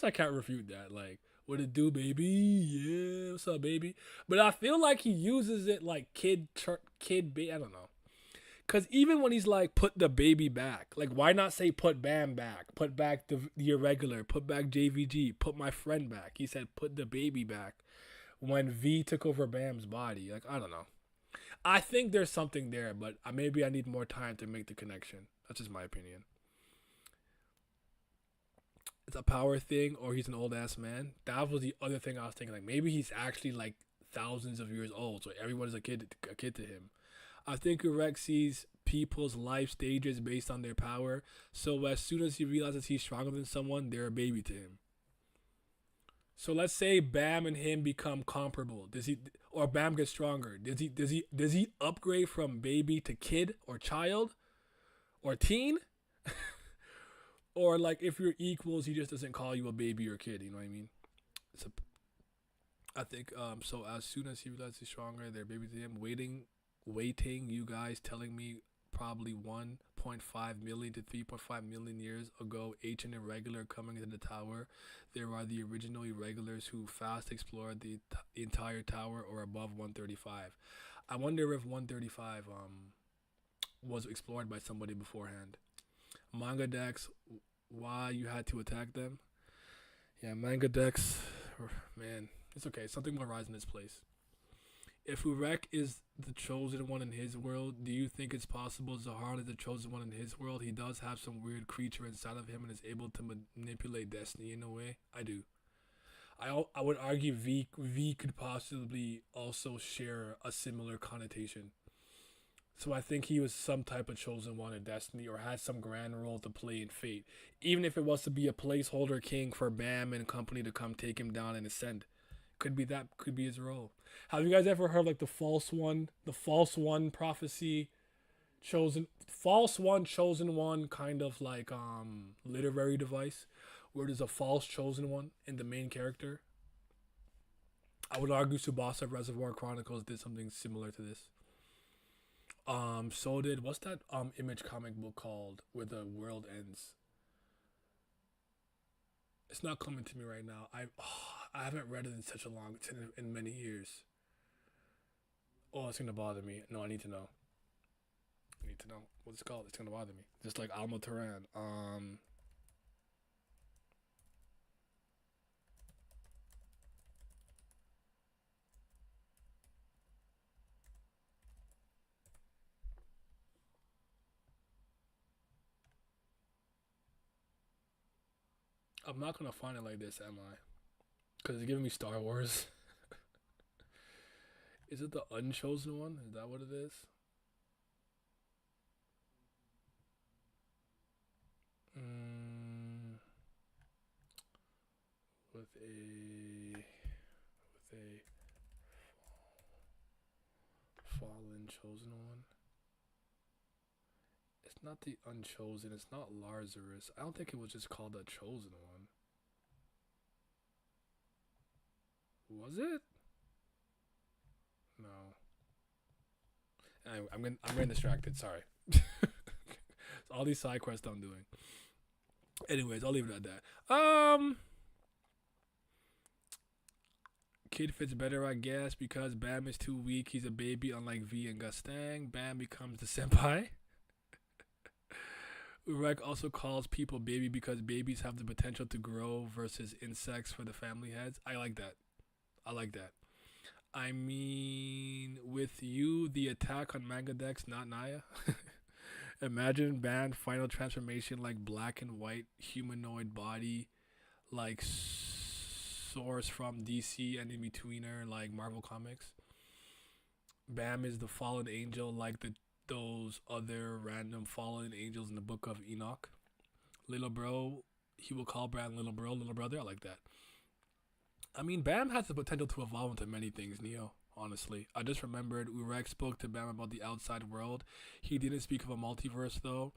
I can't refute that. Like, what it do, baby? Yeah, what's up, baby? But I feel like he uses it like kid, I don't know. Because even when he's like, put the baby back, like, why not say put Bam back? Put back the irregular, put back JVG, put my friend back. He said put the baby back when V took over Bam's body. Like, I don't know. I think there's something there, but maybe I need more time to make the connection. That's just my opinion. It's a power thing, or he's an old-ass man. That was the other thing I was thinking. Like, maybe he's actually, like, thousands of years old, so everyone is a kid to him. I think Urek sees people's life stages based on their power. So as soon as he realizes he's stronger than someone, they're a baby to him. So let's say Bam and him become comparable. Does he or Bam gets stronger? Does he upgrade from baby to kid or child or teen? Or like if you're equals, he just doesn't call you a baby or kid. You know what I mean? It's a, I think so. As soon as he realizes he's stronger, they're baby to him. Waiting. You guys telling me probably 1.5 million to 3.5 million years ago, ancient irregular coming into the tower. There are the original irregulars who fast explored the entire tower or above 135. I wonder if 135 was explored by somebody beforehand. Manga decks, why you had to attack them? Yeah, manga decks, man, it's okay. Something will rise in its place. If Urek is the chosen one in his world, do you think it's possible Zahar is the chosen one in his world? He does have some weird creature inside of him and is able to manipulate destiny in a way. I do. I would argue V could possibly also share a similar connotation. So I think he was some type of chosen one in Destiny or had some grand role to play in Fate. Even if it was to be a placeholder king for Bam and company to come take him down and Ascend. Could be his role. Have you guys ever heard like the false one prophecy, false one, chosen one kind of like literary device where there's a false chosen one in the main character? I would argue Tsubasa Reservoir Chronicles did something similar to this. So did, what's that Image comic book called where the world ends? It's not coming to me right now. I haven't read it in such a long in many years. Oh, it's gonna bother me. No, I need to know. What it's called. It's gonna bother me. Just like Alma Turan. I'm not gonna find it like this, am I? Because it's giving me Star Wars. Is it the Unchosen One? Is that what it is? With a fallen chosen one. It's not the Unchosen. It's not Lazarus. I don't think it was just called the Chosen One. Was it? No. I'm getting distracted. Sorry. It's all these side quests I'm doing. Anyways, I'll leave it at that. Kid fits better, I guess, because Bam is too weak. He's a baby, unlike V and Gustang. Bam becomes the senpai. Urek also calls people baby because babies have the potential to grow versus insects for the family heads. I like that. I mean, with you, the attack on manga decks, not Naya. Imagine Bam final transformation like black and white humanoid body, like source from DC and in betweener like Marvel Comics. Bam is the fallen angel like those other random fallen angels in the book of Enoch. Little bro, he will call Bam little bro, little brother. I like that. I mean, Bam has the potential to evolve into many things, Neo, honestly. I just remembered Urek'S spoke to Bam about the outside world. He didn't speak of a multiverse, though.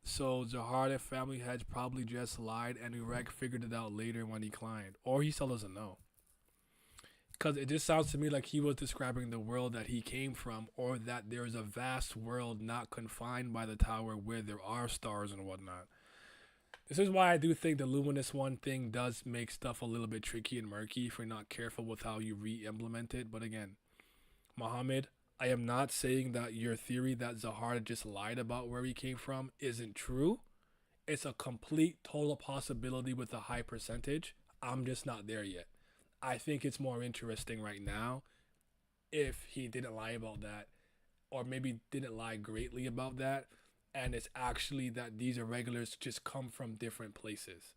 So Zahar and family heads probably just lied, and Urek figured it out later when he climbed. Or he still doesn't know. Because it just sounds to me like he was describing the world that he came from, or that there's a vast world not confined by the tower where there are stars and whatnot. This is why I do think the Luminous One thing does make stuff a little bit tricky and murky if you're not careful with how you re-implement it. But again, Muhammad, I am not saying that your theory that Zahar just lied about where he came from isn't true. It's a complete, total possibility with a high percentage. I'm just not there yet. I think it's more interesting right now if he didn't lie about that, or maybe didn't lie greatly about that, and it's actually that these irregulars just come from different places.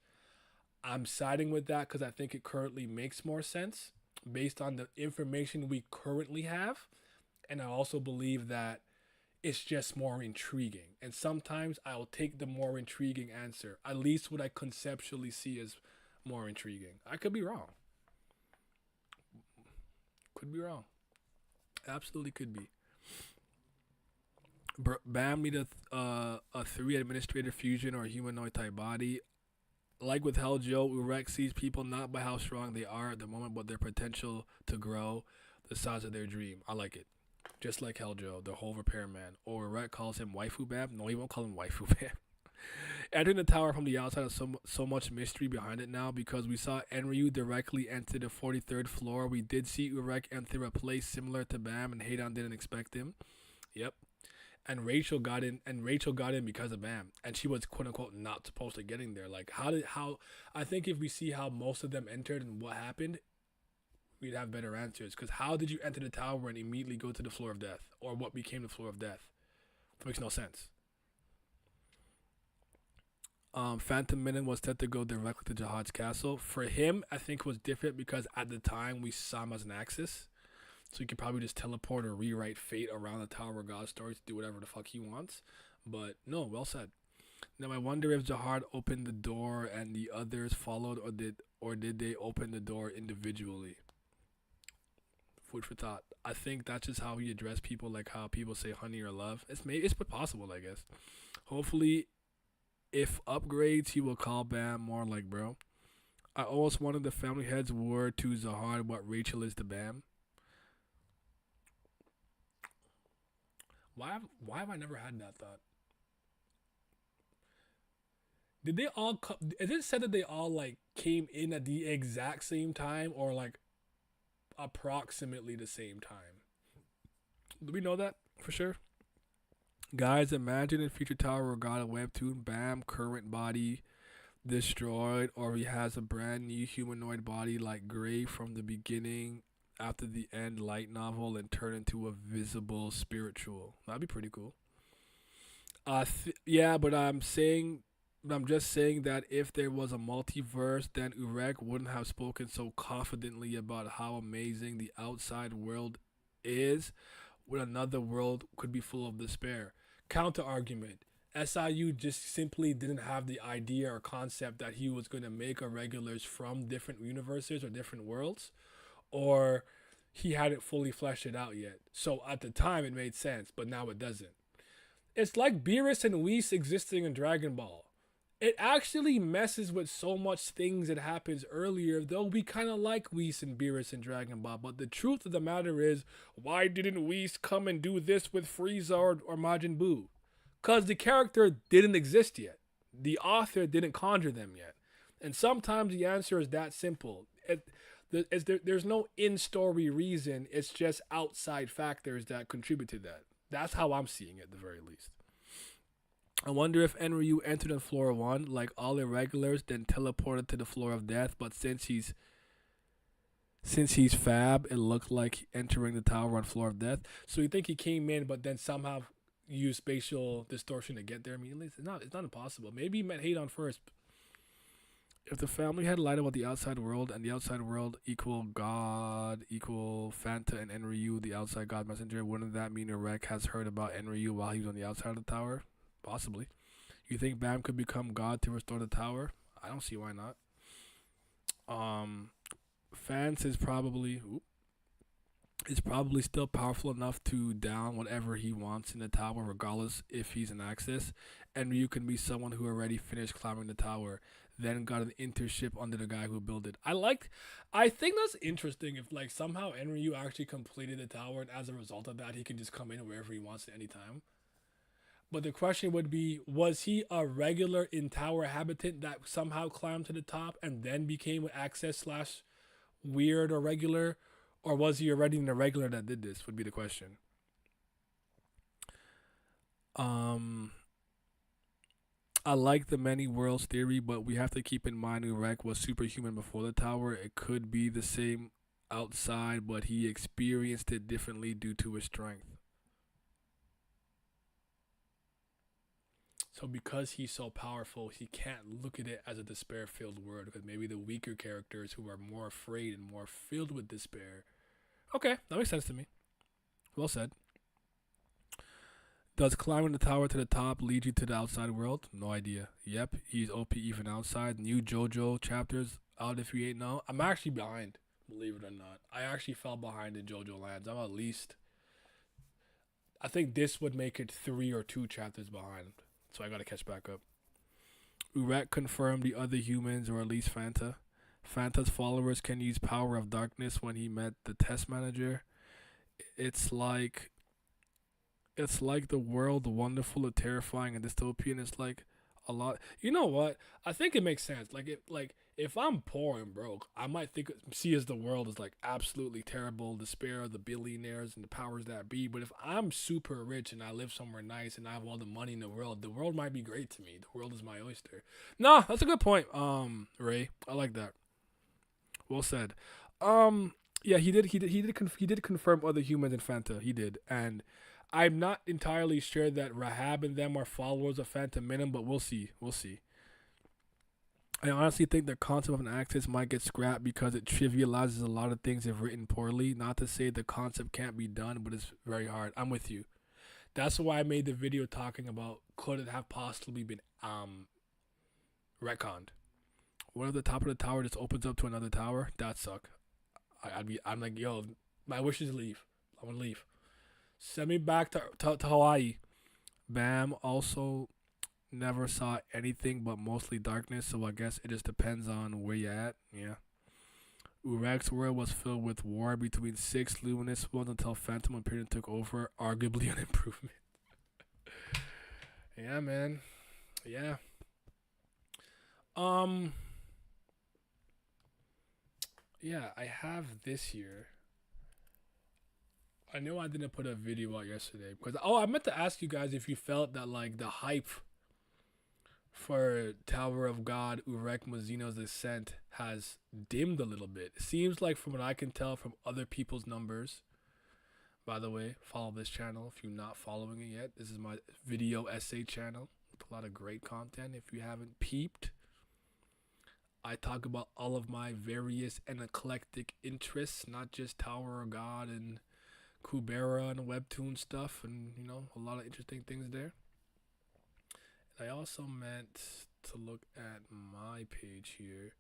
I'm siding with that because I think it currently makes more sense based on the information we currently have, and I also believe that it's just more intriguing. And sometimes I'll take the more intriguing answer, at least what I conceptually see as more intriguing. I could be wrong. Could be wrong. Absolutely could be. Bam need a 3 administrator fusion or humanoid type body. Like with Helljo, Urek sees people not by how strong they are at the moment, but their potential to grow the size of their dream. I like it. Just like Helljo, the whole repairman. Or Urek calls him Waifu Bam. No, he won't call him Waifu Bam. Entering the tower from the outside has so much mystery behind it now because we saw Enryu directly enter the 43rd floor. We did see Urek enter a place similar to Bam, and Heidan didn't expect him. Yep. And Rachel got in because of Bam, and she was quote unquote not supposed to get in there. Like how I think if we see how most of them entered and what happened, we'd have better answers. Because how did you enter the tower and immediately go to the floor of death, or what became the floor of death? It makes no sense. Phantom Minin was set to go directly to Jihad's castle. For him, I think it was different because at the time we saw him as an Axis. So he could probably just teleport or rewrite fate around the Tower of God story to do whatever the fuck he wants. But no, well said. Now I wonder if Jihad opened the door and the others followed, or did they open the door individually? Food for thought. I think that's just how he addressed people, like how people say honey or love. It's possible, I guess. Hopefully, if upgrades, he will call Bam more like bro. I always wanted the family head's word to Zahar what Rachel is to Bam. Why have I never had that thought? Did they all is it said that they all like came in at the exact same time or like approximately the same time? Do we know that for sure? Guys, imagine in future Tower of God a webtoon, Bam, current body destroyed, or he has a brand new humanoid body like Gray from the beginning after the end light novel and turn into a visible spiritual. That'd be pretty cool. Yeah, but I'm just saying that if there was a multiverse, then Urek wouldn't have spoken so confidently about how amazing the outside world is, when another world could be full of despair. Counter argument. SIU just simply didn't have the idea or concept that he was going to make irregulars from different universes or different worlds, or he hadn't fully fleshed it out yet. So at the time it made sense, but now it doesn't. It's like Beerus and Whis existing in Dragon Ball. It actually messes with so much things that happens earlier, though we kind of like Whis and Beerus in Dragon Ball. But the truth of the matter is, why didn't Whis come and do this with Frieza or Majin Buu? Because the character didn't exist yet. The author didn't conjure them yet. And sometimes the answer is that simple. There's no in-story reason. It's just outside factors that contribute to that. That's how I'm seeing it, at the very least. I wonder if Enryu entered on floor 1 like all irregulars, then teleported to the floor of death. But since he's fab, it looked like entering the tower on floor of death. So you think he came in, but then somehow used spatial distortion to get there immediately? It's not impossible. Maybe he met Heidan first. If the family had lied about the outside world, and the outside world equal God, equal Fanta and Enryu, the outside God messenger, wouldn't that mean Urek has heard about Enryu while he was on the outside of the tower? Possibly. You think Bam could become God to restore the tower? I don't see why not. Fans is probably still powerful enough to down whatever he wants in the tower, regardless if he's an Axis. Enryu can be someone who already finished climbing the tower, then got an internship under the guy who built it. I think that's interesting if like somehow Enryu actually completed the tower, and as a result of that he can just come in wherever he wants at any time. But the question would be, was he a regular in tower habitant that somehow climbed to the top and then became an Access / weird or regular? Or was he already an irregular that did this, would be the question. I like the many worlds theory, but we have to keep in mind Urek was superhuman before the tower. It could be the same outside, but he experienced it differently due to his strength. So because he's so powerful, he can't look at it as a despair-filled world, because maybe the weaker characters who are more afraid and more filled with despair. Okay, that makes sense to me. Well said. Does climbing the tower to the top lead you to the outside world? No idea. Yep, he's OP even outside. New JoJo chapters out if you ain't know. I'm actually behind. believe it or not. I actually fell behind in JoJo Lands. I'm at least, I think this would make it 3 or 2 chapters behind. So I gotta catch back up. Urek confirmed the other humans, or at least Fanta. Fanta's followers can use power of darkness when he met the test manager. It's like the world, wonderful or terrifying and dystopian. It's like a lot. You know what? I think it makes sense. If I'm poor and broke, I might see as the world as like absolutely terrible, despair of the billionaires and the powers that be. But if I'm super rich and I live somewhere nice and I have all the money in the world might be great to me. The world is my oyster. No, that's a good point. Ray, I like that. Well said. Yeah, he did confirm other humans in Fanta. He did, and I'm not entirely sure that Rahab and them are followers of Fanta Minim, but we'll see. I honestly think the concept of an axis might get scrapped because it trivializes a lot of things if written poorly. Not to say the concept can't be done, but it's very hard. I'm with you. That's why I made the video talking about could it have possibly been retconned. What if the top of the tower just opens up to another tower? That'd suck. I'm like, yo, my wish is leave. I want to leave. Send me back to Hawaii. Bam also never saw anything but mostly darkness, so I guess it just depends on where you're at. Yeah. Urek'S world was filled with war between 6 Luminous Ones until Phantom appeared and took over, arguably an improvement. Yeah, man. Yeah. Yeah, I have this here. I know I didn't put a video out yesterday because I meant to ask you guys if you felt that like the hype for Tower of God, Urek Mazino's Ascent has dimmed a little bit. It seems like from what I can tell from other people's numbers. By the way, follow this channel if you're not following it yet. This is my video essay channel with a lot of great content. If you haven't peeped, I talk about all of my various and eclectic interests, not just Tower of God and Kubera and Webtoon stuff, and you know, a lot of interesting things there. And I also meant to look at my page here.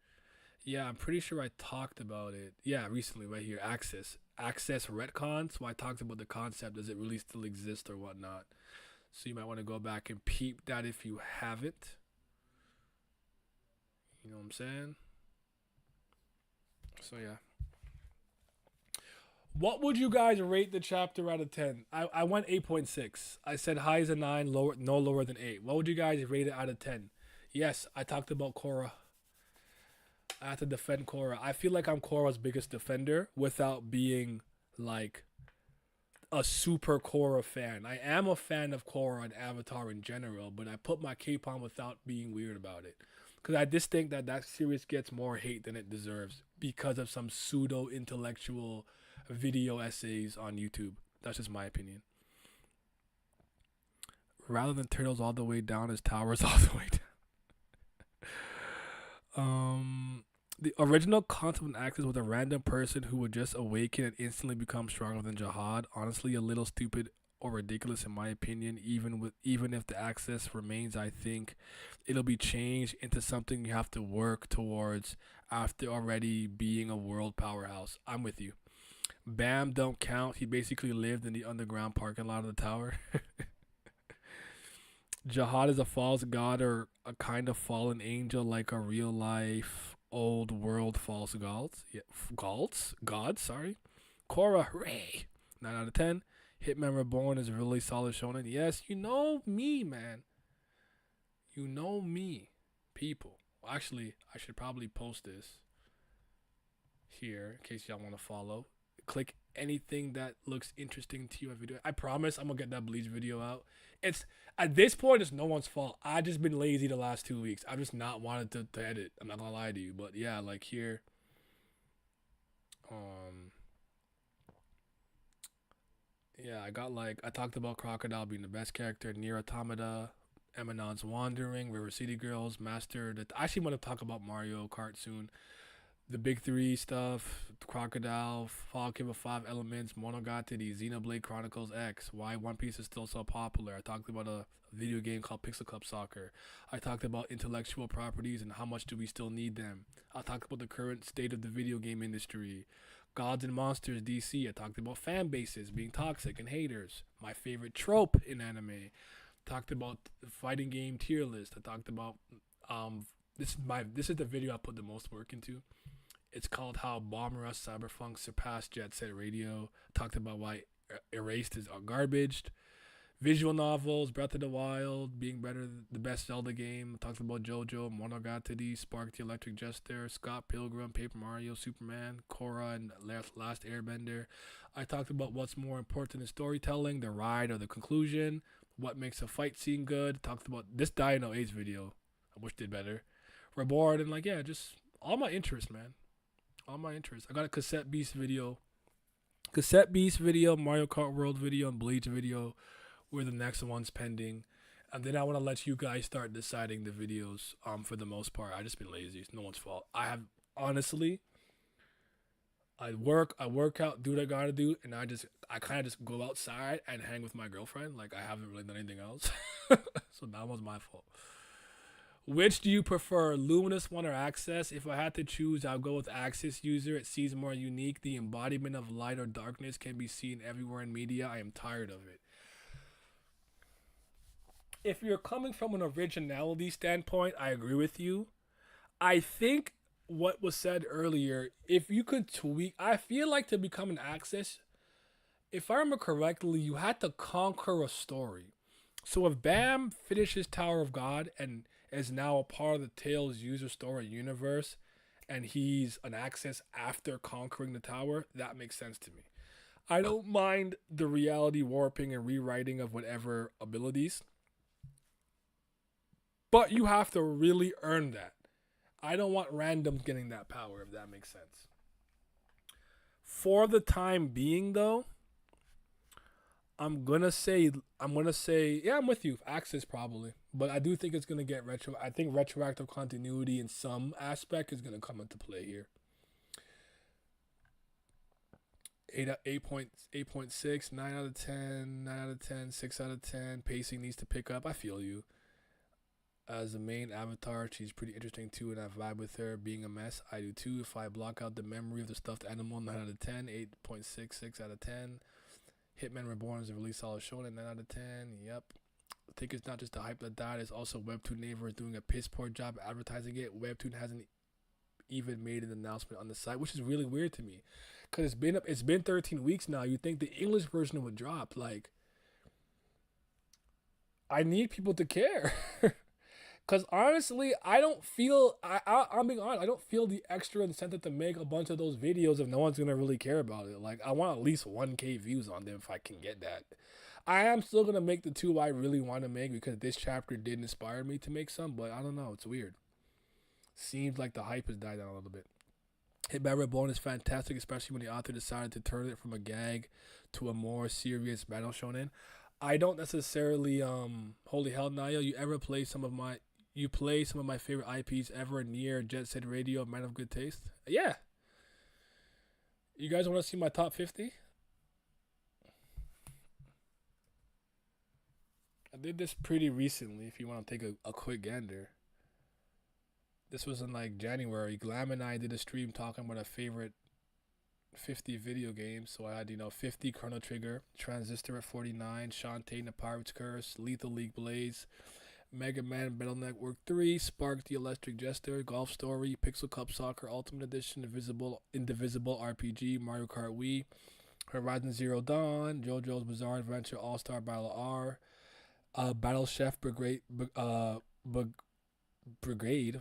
Yeah, I'm pretty sure I talked about it. Yeah, recently right here, Access retcon. So I talked about the concept. Does it really still exist or whatnot? So you might want to go back and peep that if you haven't. You know what I'm saying? So yeah. What would you guys rate the chapter out of 10? I went 8.6. I said high is a 9, lower, no lower than 8. What would you guys rate it out of 10? Yes, I talked about Korra. I have to defend Korra. I feel like I'm Korra's biggest defender without being like a super Korra fan. I am a fan of Korra and Avatar in general, but I put my cape on without being weird about it. Because I just think that series gets more hate than it deserves because of some pseudo-intellectual video essays on YouTube. That's just my opinion. Rather than turtles all the way down, as towers all the way down. The original concept of an axis was a random person who would just awaken and instantly become stronger than Jihad. Honestly, a little stupid or ridiculous in my opinion. Even if the access remains, I think it'll be changed into something you have to work towards after already being a world powerhouse. I'm with you. Bam don't count. He basically lived in the underground parking lot of the tower. Jihad is a false god or a kind of fallen angel, like a real life old world false gods. Yeah, gods, sorry. Korra, hooray. 9 out of 10. Hitman Reborn is a really solid shonen. Yes, you know me, man. You know me, people. Actually, I should probably post this here in case y'all want to follow. Click anything that looks interesting to you in video. I promise I'm gonna get that Bleach video out. It's at this point, it's no one's fault. I just been lazy the last 2 weeks. I've just not wanted to edit. I'm not gonna lie to you, but yeah, like here. Yeah, I talked about Crocodile being the best character, Nier Automata, Eminon's Wandering, River City Girls, Master. I actually want to talk about Mario Kart soon. The big 3 stuff, Crocodile, Fall Giver 5 Elements, Monogatari, Xenoblade Chronicles X, why One Piece is still so popular. I talked about a video game called Pixel Cup Soccer. I talked about intellectual properties and how much do we still need them. I talked about the current state of the video game industry. Gods and Monsters DC. I talked about fan bases being toxic and haters. My favorite trope in anime. Talked about the fighting game tier list. I talked about this is the video I put the most work into. It's called How Bomber Us Cyberpunk Surpassed Jet Set Radio. Talked about why Erased is garbage. Visual novels, Breath of the Wild, being better the best Zelda game. Talked about JoJo, Monogatari, Spark the Electric Jester, Scott Pilgrim, Paper Mario, Superman, Korra, and Last Airbender. I talked about what's more important in storytelling, the ride or the conclusion, what makes a fight scene good. Talked about this Dino Age video. I wish did better. Reborn and just all my interests, man. All my interests. I got a Cassette Beast video, Mario Kart World video, and Bleach video. Where the next one's pending, and then I want to let you guys start deciding the videos. For the most part, I just been lazy. It's no one's fault. I have honestly, I work out, do what I gotta do, and I kind of just go outside and hang with my girlfriend. Like I haven't really done anything else, so that was my fault. Which do you prefer, Luminous One or Access? If I had to choose, I'll go with Access user. It seems more unique. The embodiment of light or darkness can be seen everywhere in media. I am tired of it. If you're coming from an originality standpoint, I agree with you. I think what was said earlier, if you could tweak, I feel like to become an Access, if I remember correctly, you had to conquer a story. So if Bam finishes Tower of God and is now a part of the Tales user story universe, and he's an Access after conquering the tower, that makes sense to me. I don't mind the reality warping and rewriting of whatever abilities, but you have to really earn that. I don't want randoms getting that power, if that makes sense. For the time being, though, I'm gonna say, yeah, I'm with you. Access probably, but I do think it's gonna get retro. I think retroactive continuity in some aspect is gonna come into play here. 8.6, 9 out of 10, 9 out of 10, 6 out of 10. Pacing needs to pick up. I feel you. As a main avatar, she's pretty interesting too, and I vibe with her. Being a mess, I do too. If I block out the memory of the stuffed animal, 9 out of 10. 8.66 out of 10. Hitman Reborn is a really solid show, 9 out of 10. Yep. I think it's not just the hype that died, it's also Webtoon Naver is doing a piss poor job advertising it. Webtoon hasn't even made an announcement on the site, which is really weird to me. Because it's been 13 weeks now. You'd think the English version would drop. Like, I need people to care. Because honestly, I don't feel, I'm being honest, I don't feel the extra incentive to make a bunch of those videos if no one's going to really care about it. Like, I want at least 1K views on them if I can get that. I am still going to make the two I really want to make because this chapter did inspire me to make some, but I don't know, it's weird. Seems like the hype has died down a little bit. Hitman Reborn is fantastic, especially when the author decided to turn it from a gag to a more serious battle shonen. I don't necessarily, holy hell, Naya, you play some of my favorite IPs ever near Jet Set Radio, Man of Good Taste? Yeah. You guys want to see my top 50? I did this pretty recently, if you want to take a quick gander. This was in like January. Glam and I did a stream talking about our favorite 50 video games. So I had, 50 Chrono Trigger, Transistor at 49, Shantae and the Pirate's Curse, Lethal League Blaze, Mega Man Battle Network 3, Spark the Electric Jester, Golf Story, Pixel Cup Soccer Ultimate Edition, Indivisible RPG, Mario Kart Wii, Horizon Zero Dawn, JoJo's Bizarre Adventure All-Star Battle R, Battle Chef Brigade,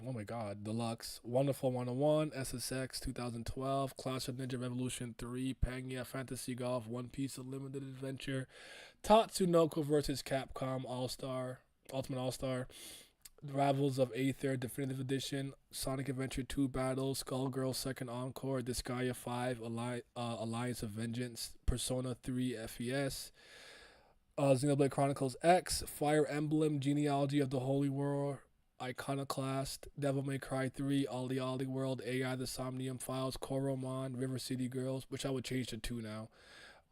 oh my god, Deluxe, Wonderful 101, SSX 2012, Clash of Ninja Revolution 3, Pangea Fantasy Golf, One Piece Unlimited Adventure, Tatsunoko vs. Capcom Ultimate All-Star, Rivals of Aether Definitive Edition, Sonic Adventure 2 Battle, Skullgirl Second Encore, Disgaea 5, Alliance of Vengeance, Persona 3 FES, Xenoblade Chronicles X, Fire Emblem, Genealogy of the Holy War, Iconoclast, Devil May Cry 3, Ollie Ollie World, AI The Somnium Files, Koromon, River City Girls, which I would change to 2 now,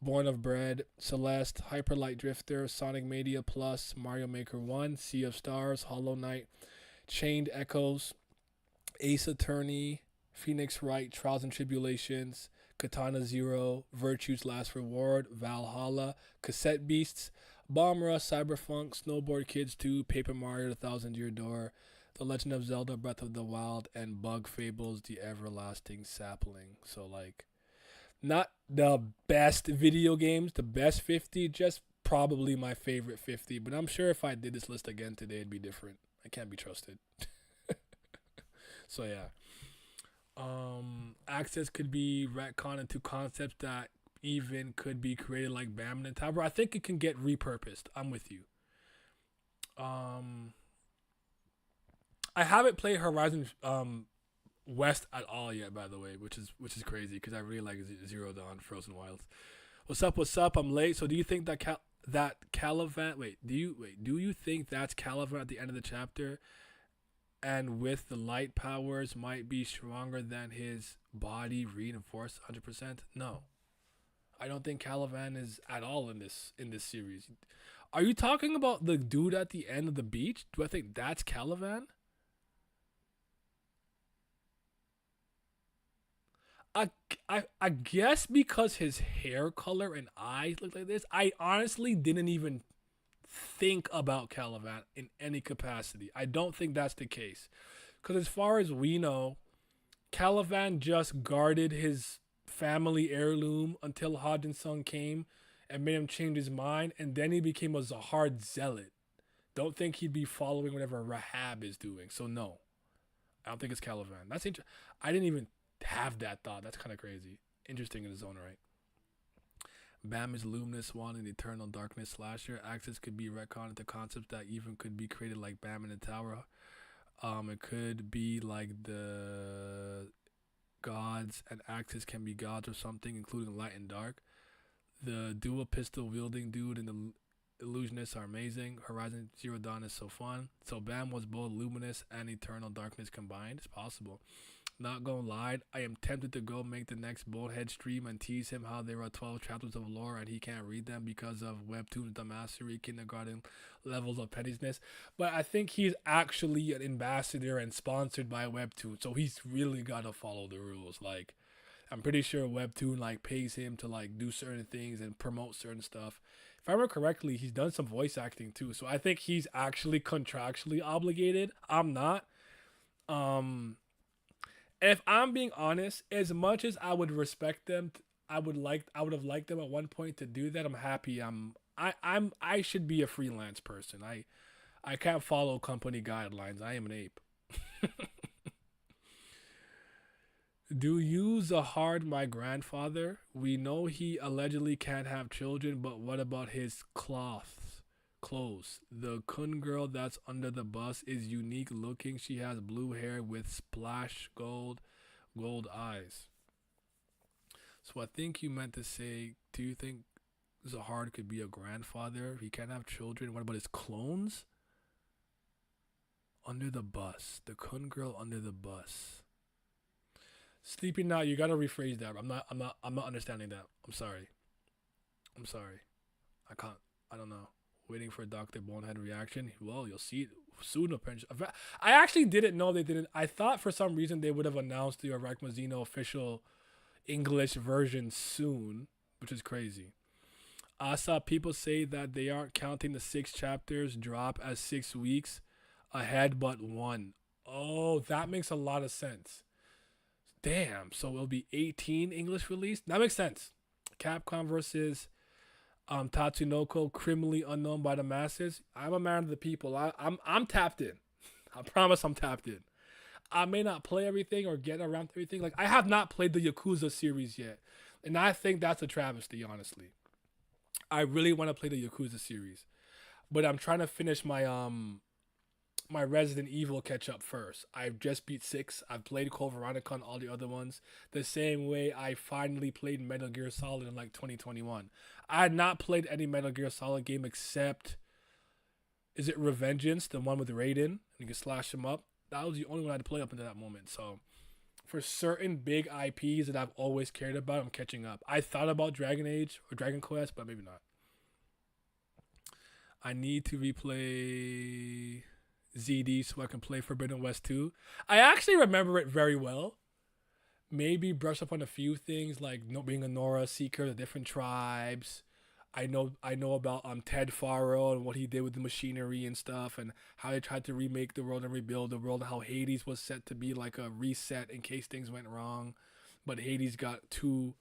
Born of Bread, Celeste, Hyper Light Drifter, Sonic Mania Plus, Mario Maker 1, Sea of Stars, Hollow Knight, Chained Echoes, Ace Attorney, Phoenix Wright, Trials and Tribulations, Katana Zero, Virtue's Last Reward, Valhalla, Cassette Beasts, Bomb Rush, Cyberpunk, Snowboard Kids 2, Paper Mario The Thousand Year Door, The Legend of Zelda Breath of the Wild, and Bug Fables The Everlasting Sapling. So, like, not the best video games, the best 50, just probably my favorite 50. But I'm sure if I did this list again today, it'd be different. I can't be trusted. So, yeah. Access could be retconned into concepts that even could be created like Bam and Tower. I think it can get repurposed. I'm with you. I haven't played Horizon West at all yet, by the way, which is crazy because I really like Zero Dawn, Frozen Wilds. What's up? What's up? I'm late. So do you think that Calivan? Do you think that's Calivan at the end of the chapter? And with the light powers might be stronger than his body reinforced 100%? No. I don't think Calivan is at all in this series. Are you talking about the dude at the end of the beach? Do I think that's Calivan? I guess because his hair color and eyes look like this, I honestly didn't even think about Calivan in any capacity. I don't think that's the case. Because as far as we know, Calivan just guarded his family heirloom until Hodgin Sung came and made him change his mind, and then he became a Zahard zealot. Don't think he'd be following whatever Rahab is doing. So no, I don't think it's Calivan. That's interesting. I didn't even have that thought. That's kind of crazy. Interesting in its own right. Bam is Luminous One and Eternal Darkness slasher. Access could be retconned into concepts that even could be created like Bam in the Tower. It could be like the gods, and Access can be gods or something, including light and dark. The dual pistol wielding dude and the illusionists are amazing. Horizon Zero Dawn is so fun. So Bam was both luminous and eternal darkness combined. It's possible. Not gonna lie, I am tempted to go make the next Bonehead stream and tease him how there are 12 chapters of lore and he can't read them because of Webtoon's the mastery kindergarten levels of pettiness. But I think he's actually an ambassador and sponsored by Webtoon, so he's really gotta follow the rules. Like, I'm pretty sure Webtoon like pays him to like do certain things and promote certain stuff. If I remember correctly, he's done some voice acting too, so I think he's actually contractually obligated. I'm not. If I'm being honest, as much as I would respect them, I would have liked them at one point to do that. I'm happy. I should be a freelance person. I can't follow company guidelines. I am an ape. Do you Zahard my grandfather? We know he allegedly can't have children, but what about his clothes? The Kun girl that's under the bus is unique looking. She has blue hair with splash gold eyes. So I think you meant to say, do you think Zahard could be a grandfather? He can't have children. What about his clones? Under the bus. The Kun girl under the bus. Sleepy Night, you gotta rephrase that. I'm not understanding that. I'm sorry. I don't know. Waiting for Dr. Bonehead reaction. Well, you'll see it soon. I actually didn't know they didn't. I thought for some reason they would have announced the Urek Mazino official English version soon, which is crazy. I saw people say that they aren't counting the 6 chapters drop as 6 weeks ahead, but one. Oh, that makes a lot of sense. Damn, so it'll be 18 English release? That makes sense. Capcom versus Tatsunoko, criminally unknown by the masses. I'm a man of the people. I'm tapped in. I promise I'm tapped in. I may not play everything or get around to everything. Like, I have not played the Yakuza series yet, and I think that's a travesty, honestly. I really want to play the Yakuza series, but I'm trying to finish my my Resident Evil catch up first. I've just beat 6. I've played Code Veronica and all the other ones the same way I finally played Metal Gear Solid in like 2021. I had not played any Metal Gear Solid game except, is it Revengeance, the one with Raiden? You can slash him up. That was the only one I had to play up until that moment. So for certain big IPs that I've always cared about, I'm catching up. I thought about Dragon Age or Dragon Quest, but maybe not. I need to replay ZD so I can play Forbidden West 2. I actually remember it very well. Maybe brush up on a few things like being a Nora Seeker, the different tribes. I know about Ted Faro and what he did with the machinery and stuff, and how they tried to remake the world and rebuild the world, and how Hades was set to be like a reset in case things went wrong, but Hades got too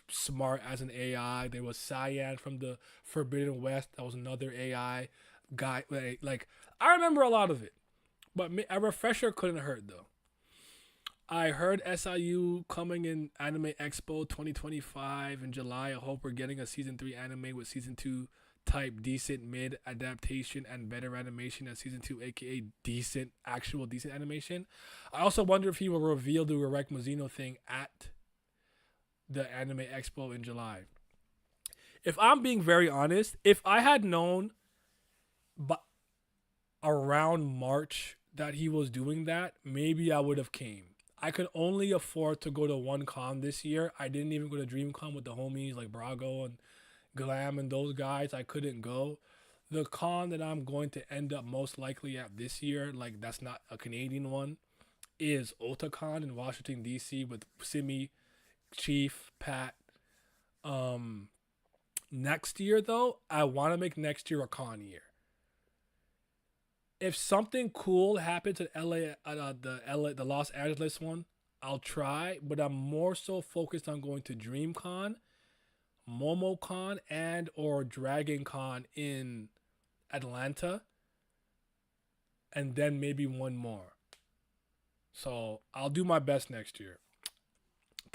smart as an AI. There was Cyan from the Forbidden West. That was another AI guy. Like I remember a lot of it, but a refresher couldn't hurt though. I heard SIU coming in Anime Expo 2025 in July. I hope we're getting a season 3 anime with season 2 type decent mid adaptation and better animation as season 2, aka decent animation. I also wonder if he will reveal the Urek Mazino thing at the Anime Expo in July. If I'm being very honest, if I had known but around March that he was doing that, maybe I would have came. I could only afford to go to one con this year. I didn't even go to DreamCon with the homies like Brago and Glam and those guys. I couldn't go. The con that I'm going to end up most likely at this year, like that's not a Canadian one, is Otakon in Washington, D.C. with Simi, Chief, Pat. Next year, though, I want to make next year a con year. If something cool happens at the Los Angeles one, I'll try. But I'm more so focused on going to DreamCon, MomoCon, and or DragonCon in Atlanta, and then maybe one more. So I'll do my best next year.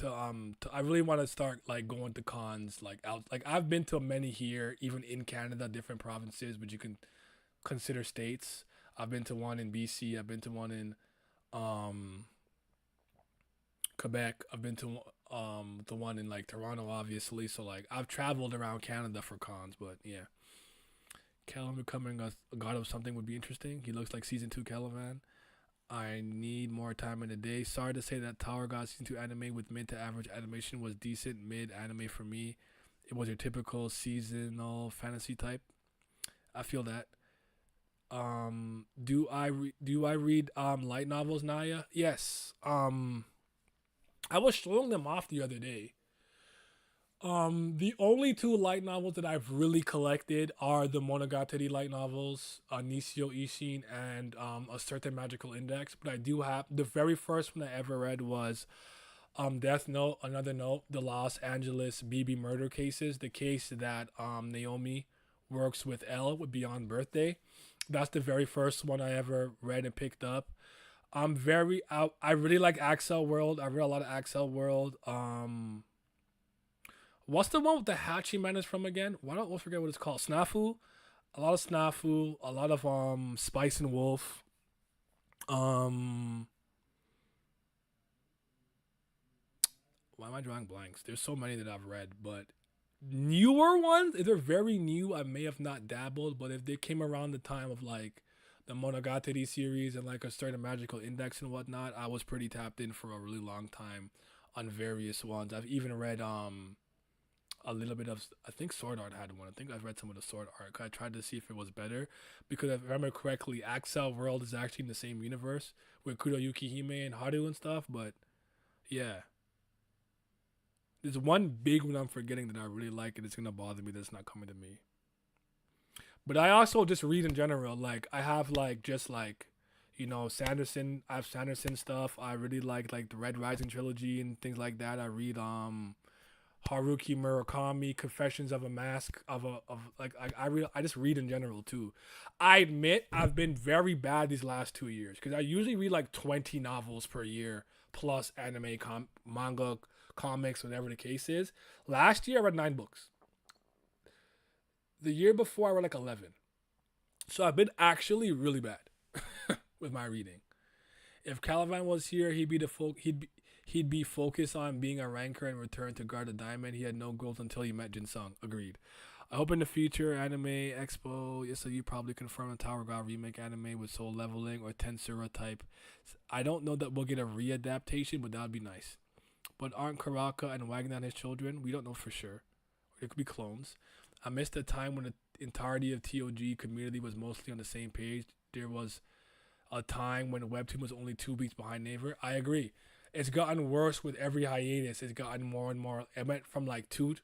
I really want to start like going to cons like out. Like I've been to many here, even in Canada, different provinces, but you can consider states. I've been to one in BC. I've been to one in Quebec. I've been to the one in like Toronto, obviously. So like I've traveled around Canada for cons, but yeah. Caliban becoming a god of something would be interesting. He looks like season 2 Caliban. I need more time in the day. Sorry to say that Tower God season 2 anime with mid to average animation was decent mid anime for me. It was your typical seasonal fantasy type. I feel that. Do I read light novels, Naya? Yes. I was showing them off the other day. The only 2 light novels that I've really collected are the Monogatari light novels, Nisio Ishin and A Certain Magical Index. But I do have the very first one I ever read was Death Note, Another Note, the Los Angeles BB murder cases, the case that Naomi works with L with Beyond Birthday. That's the very first one I ever read and picked up. I really like Axel World. I read a lot of Axel World. What's the one with the Hachi Man is from again? Why don't I forget what it's called? Snafu. A lot of Snafu. A lot of Spice and Wolf. Why am I drawing blanks? There's so many that I've read, but newer ones, if they're very new, I may have not dabbled, but if they came around the time of like the Monogatari series and like A Certain Magical Index and whatnot, I was pretty tapped in for a really long time on various ones. I've even read a little bit of, I think Sword Art had one. I think I've read some of the Sword Art. I tried to see if it was better, because if I remember correctly, Axel World is actually in the same universe with Kuroyuki Hime and Haru and stuff, but yeah. There's one big one I'm forgetting that I really like, and it's going to bother me that it's not coming to me. But I also just read in general. Like, I have, like, just, like, you know, Sanderson. I have Sanderson stuff. I really like the Red Rising trilogy and things like that. I read, Haruki Murakami, Confessions of a Mask. I just read in general, too. I admit I've been very bad these last 2 years, because I usually read, like, 20 novels per year, plus anime, manga, comics, whatever the case is. Last year I read 9 books. The year before I read like 11. So I've been actually really bad with my reading. If Caliban was here, he'd be focused on being a ranker and return to guard the diamond. He had no growth until he met Jinsung. Agreed. I hope in the future Anime Expo, yes, so you probably confirm a Tower God remake anime with Soul Leveling or Tensura type. I don't know that we'll get a readaptation, but that would be nice. But aren't Karaka and Wagner his children? We don't know for sure. It could be clones. I missed a time when the entirety of TOG community was mostly on the same page. There was a time when Webtoon was only 2 weeks behind Naver. I agree. It's gotten worse with every hiatus. It's gotten more and more. It went from like 2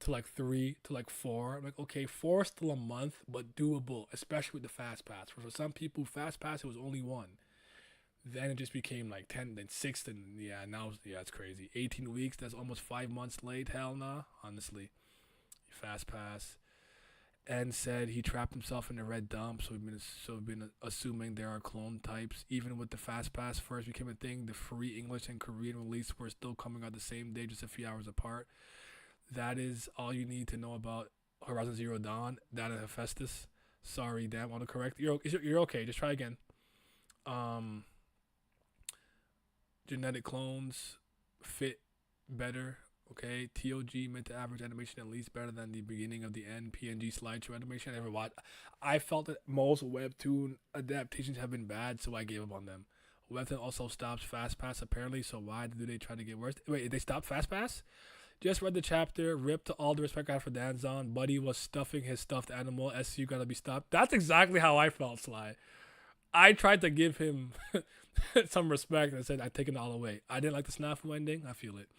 to like 3 to like 4. I'm like, okay, 4 is still a month, but doable, especially with the Fastpass. For some people, Fastpass, it was only 1. Then it just became like 10, then 6, and yeah, now, yeah, it's crazy. 18 weeks, that's almost 5 months late. Hell nah, honestly. Fastpass. And said he trapped himself in the red dump, so we've been assuming there are clone types. Even with the Fastpass first became a thing, the free English and Korean release were still coming out the same day, just a few hours apart. That is all you need to know about Horizon Zero Dawn. That and Hephaestus. Sorry, damn, autocorrect. You're okay. Just try again. Genetic clones fit better. Okay, TOG meant to average animation at least better than the beginning of the end PNG slideshow animation I ever watched. I felt that most Webtoon adaptations have been bad, so I gave up on them. Webtoon also stops Fastpass apparently, so why do they try to get worse? Wait, they stopped Fastpass? Just read the chapter. Rip to all the respect I have for Danzon. Buddy was stuffing his stuffed animal. SU gotta be stopped. That's exactly how I felt, Sly. I tried to give him some respect and I said I'd taken it all away. I didn't like the snafu ending. I feel it.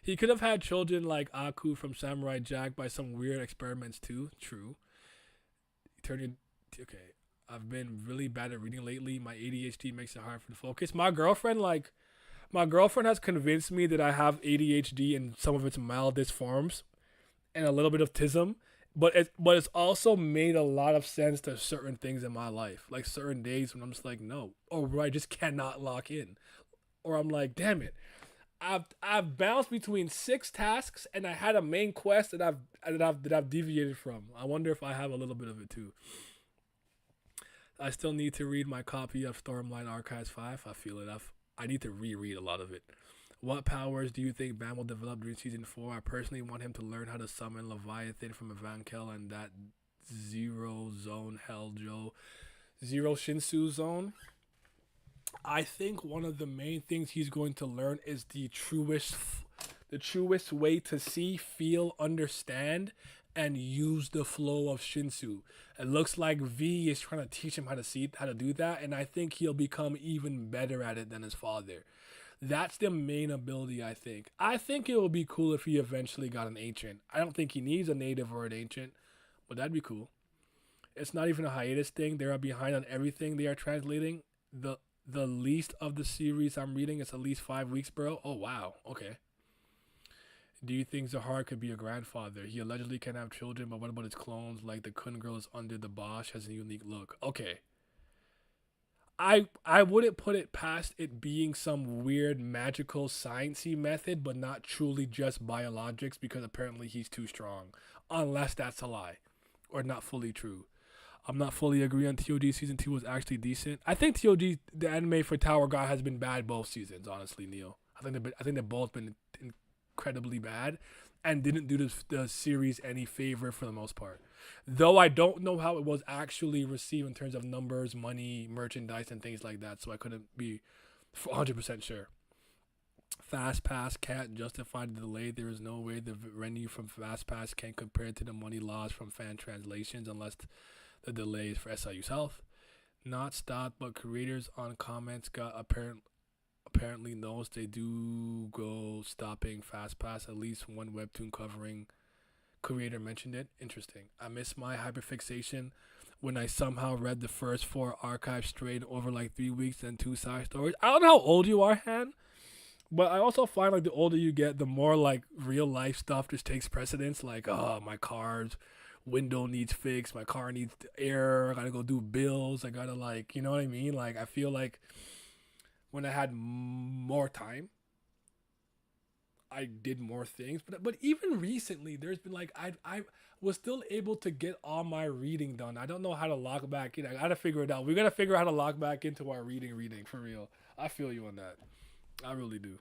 He could have had children like Aku from Samurai Jack by some weird experiments too. True. Okay. I've been really bad at reading lately. My ADHD makes it hard for the focus. My girlfriend has convinced me that I have ADHD in some of its mildest forms and a little bit of autism. But it's also made a lot of sense to certain things in my life. Like certain days when I'm just like, no. Or where I just cannot lock in. Or I'm like, damn it. I've bounced between 6 tasks and I had a main quest that I've deviated from. I wonder if I have a little bit of it too. I still need to read my copy of Stormlight Archives 5. I feel it. I need to reread a lot of it. What powers do you think Bam will develop during season 4? I personally want him to learn how to summon Leviathan from Evankel and that Zero Zone Helljo Zero Shinsu Zone. I think one of the main things he's going to learn is the truest way to see, feel, understand, and use the flow of Shinsu. It looks like V is trying to teach him how to do that, and I think he'll become even better at it than his father. That's the main ability, I think. I think it would be cool if he eventually got an ancient. I don't think he needs a native or an ancient, but that'd be cool. It's not even a hiatus thing. They are behind on everything they are translating. The least of the series I'm reading is at least 5 weeks, bro. Oh, wow. Okay. Do you think Zahar could be a grandfather? He allegedly can have children, but what about his clones? Like the Kun girl is under the Bosch, has a unique look. Okay. I wouldn't put it past it being some weird magical sciencey method, but not truly just biologics, because apparently he's too strong. Unless that's a lie. Or not fully true. I'm not fully agree on TOG season 2 was actually decent. I think TOG, the anime for Tower God, has been bad both seasons, honestly, Neil. I think they've both been incredibly bad and didn't do the series any favor for the most part. Though I don't know how it was actually received in terms of numbers, money, merchandise, and things like that, so I couldn't be 100% sure. Fastpass can't justify the delay. There is no way the revenue from Fastpass can compare to the money lost from fan translations unless the delays for SIU's health. Not stopped, but creators on comments got apparently knows they do go stopping Fastpass. At least one webtoon covering creator mentioned it. Interesting. I missed my hyperfixation when I somehow read the first 4 archives straight over like 3 weeks and 2 side stories. I don't know how old you are, Han, but I also find like the older you get, the more like real life stuff just takes precedence. Like, my car's window needs fixed, my car needs air, I gotta go do bills, I gotta like, you know what I mean? Like, I feel like when I had more time, I did more things. But even recently, there's been like, I was still able to get all my reading done. I don't know how to log back in. I gotta figure it out. We gotta figure out how to log back into our reading for real. I feel you on that. I really do.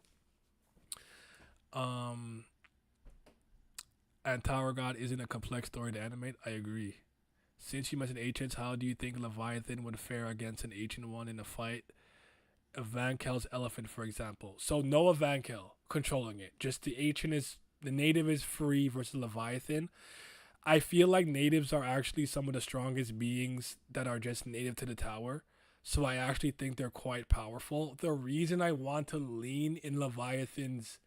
And Tower God isn't a complex story to animate. I agree. Since you mentioned ancients, how do you think Leviathan would fare against an ancient one in a fight? A Vankel's elephant, for example. So no Vankel controlling it. Just the native is free versus Leviathan. I feel like natives are actually some of the strongest beings that are just native to the tower. So I actually think they're quite powerful. The reason I want to lean in Leviathan's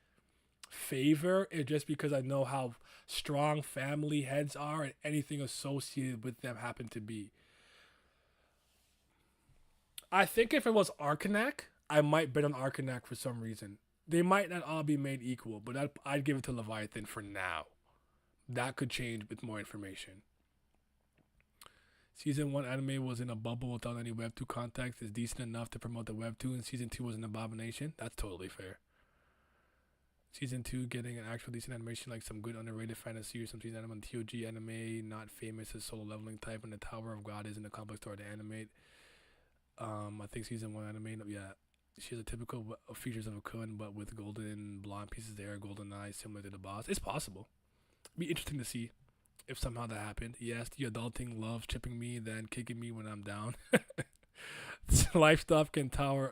favor is just because I know how strong family heads are and anything associated with them happen to be. I think if it was Arcanak, I might bet on Arcanak for some reason. They might not all be made equal, but I'd give it to Leviathan for now. That could change with more information. Season 1 anime was in a bubble without any Web 2 context. Is decent enough to promote the Web 2, and Season 2 was an abomination. That's totally fair. Season 2 getting an actual decent animation like some good underrated fantasy or some season anime on TOG anime, not famous as solo leveling type, and the Tower of God isn't a complex story to animate. I think Season 1 anime, yeah. She has a typical features of a Kun, but with golden blonde pieces of hair, golden eyes, similar to the boss. It's possible. Be interesting to see if somehow that happened. Yes, the adulting loves chipping me, then kicking me when I'm down. Life stuff can tire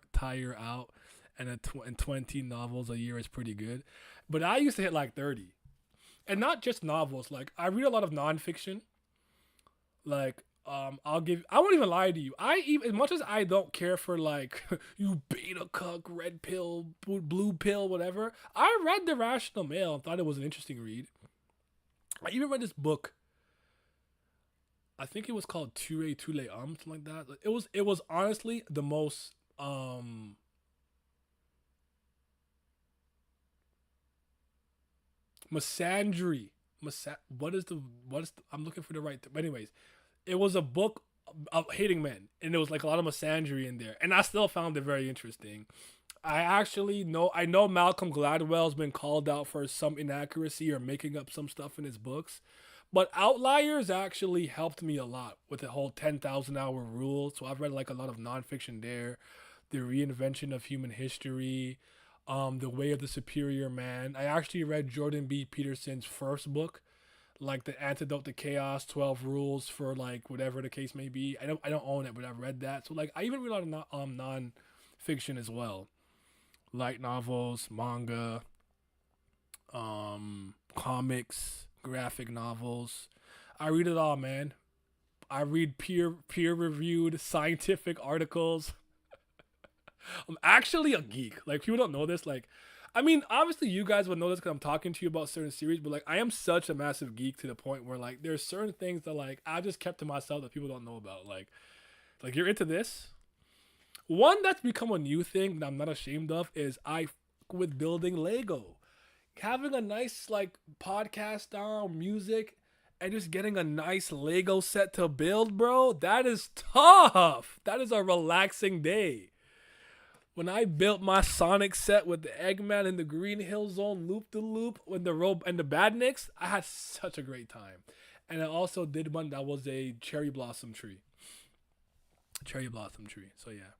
out, and 20 novels a year is pretty good. But I used to hit like 30. And not just novels. Like, I read a lot of nonfiction. Like, I won't even lie to you. As much as I don't care for like you beta cuck, red pill, blue pill, whatever. I read The Rational Male and thought it was an interesting read. I even read this book. I think it was called Ture Tule something like that. It was honestly the most misandry. I'm looking for the right but anyways. It was a book of hating men, and there was like a lot of misandry in there, and I still found it very interesting. I know Malcolm Gladwell's been called out for some inaccuracy or making up some stuff in his books, but Outliers actually helped me a lot with the whole 10,000 hour rule. So I've read like a lot of nonfiction there, the reinvention of human history, the way of the superior man. I actually read Jordan B. Peterson's first book, like the Antidote to Chaos, 12 Rules for like whatever the case may be. I don't own it, but I've read that. So like I even read a lot of non-fiction as well. Light novels, manga, comics, graphic novels. I read it all, man. I read peer-reviewed scientific articles. I'm actually a geek. Like, people don't know this. Like, I mean, obviously you guys would know this because I'm talking to you about certain series, but like I am such a massive geek to the point where like there's certain things that like I just kept to myself that people don't know about. Like you're into this. One that's become a new thing that I'm not ashamed of is with building Lego. Having a nice like podcast style music and just getting a nice Lego set to build, bro, that is tough. That is a relaxing day. When I built my Sonic set with the Eggman and the Green Hill Zone loop-de-loop with the rope and the Badniks, I had such a great time. And I also did one that was a cherry blossom tree. So yeah.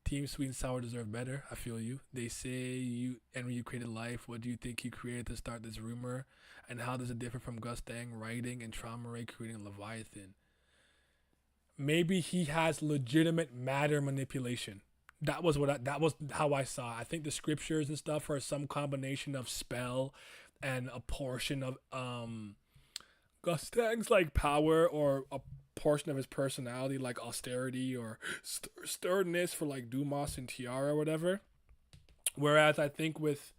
Team Sweet and Sour deserve better. I feel you. They say Enryu created life. What do you think he created to start this rumor? And how does it differ from Gus Dang writing and Trauma Ray creating Leviathan? Maybe he has legitimate matter manipulation. That was how I saw it. I think the scriptures and stuff are some combination of spell and a portion of Gus Dang's like power, or a portion of his personality, like austerity or sternness for like Dumas and Tiara or whatever. Whereas I think with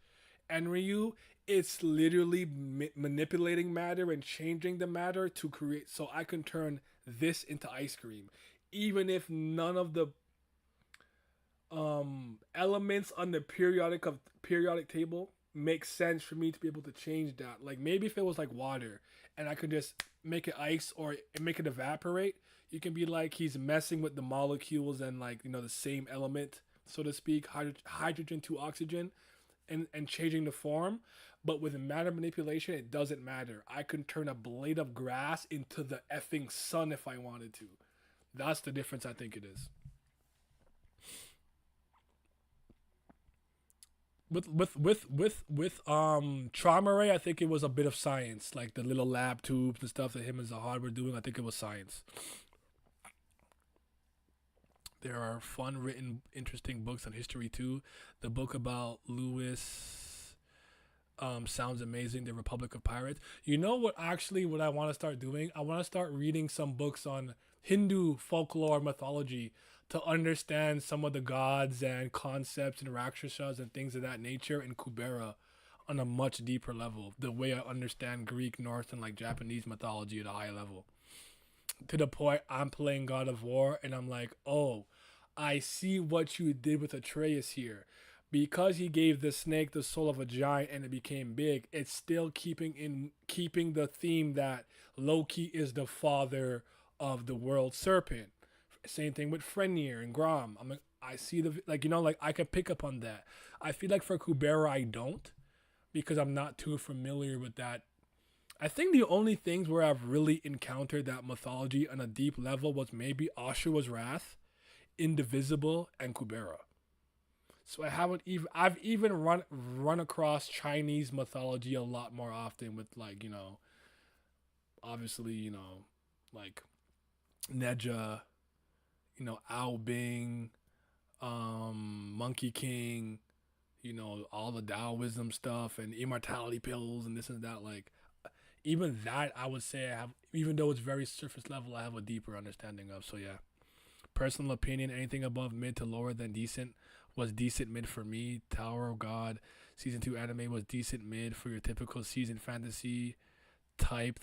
Enryu, it's literally manipulating matter and changing the matter to create, so I can turn this into ice cream, even if none of the elements on the periodic table makes sense for me to be able to change that. Like maybe if it was like water and I could just make it ice or make it evaporate, you can be like he's messing with the molecules and like, you know, the same element, so to speak, hydrogen to oxygen, and changing the form. But with matter manipulation, it doesn't matter. I can turn a blade of grass into the effing sun if I wanted to. That's the difference I think it is. Trauma Ray, I think it was a bit of science, like the little lab tubes and stuff that him and Zahad were doing. I think it was science. There are fun, written, interesting books on history too. The book about Lewis sounds amazing. The Republic of Pirates. You know what? Actually, what I want to start doing, I want to start reading some books on Hindu folklore mythology to understand some of the gods and concepts and rakshasas and things of that nature in Kubera on a much deeper level. The way I understand Greek, Norse, and like Japanese mythology at a high level. To the point I'm playing God of War and I'm like, oh, I see what you did with Atreus here. Because he gave the snake the soul of a giant and it became big, it's still keeping the theme that Loki is the father of the world serpent. Same thing with Fenrir and Grom. I'm like, I see I can pick up on that. I feel like for Kubera I don't, because I'm not too familiar with that. I think the only things where I've really encountered that mythology on a deep level was maybe Ashura's Wrath, Indivisible, and Kubera. So I've even run across Chinese mythology a lot more often with obviously, like Neja, Ao Bing, Monkey King, all the Taoism stuff and immortality pills and this and that. Like, even that, I would say I have, even though it's very surface level, I have a deeper understanding of. So yeah, personal opinion, anything above mid to lower than decent was decent mid for me. Tower of God season 2 anime was decent mid for your typical season fantasy type.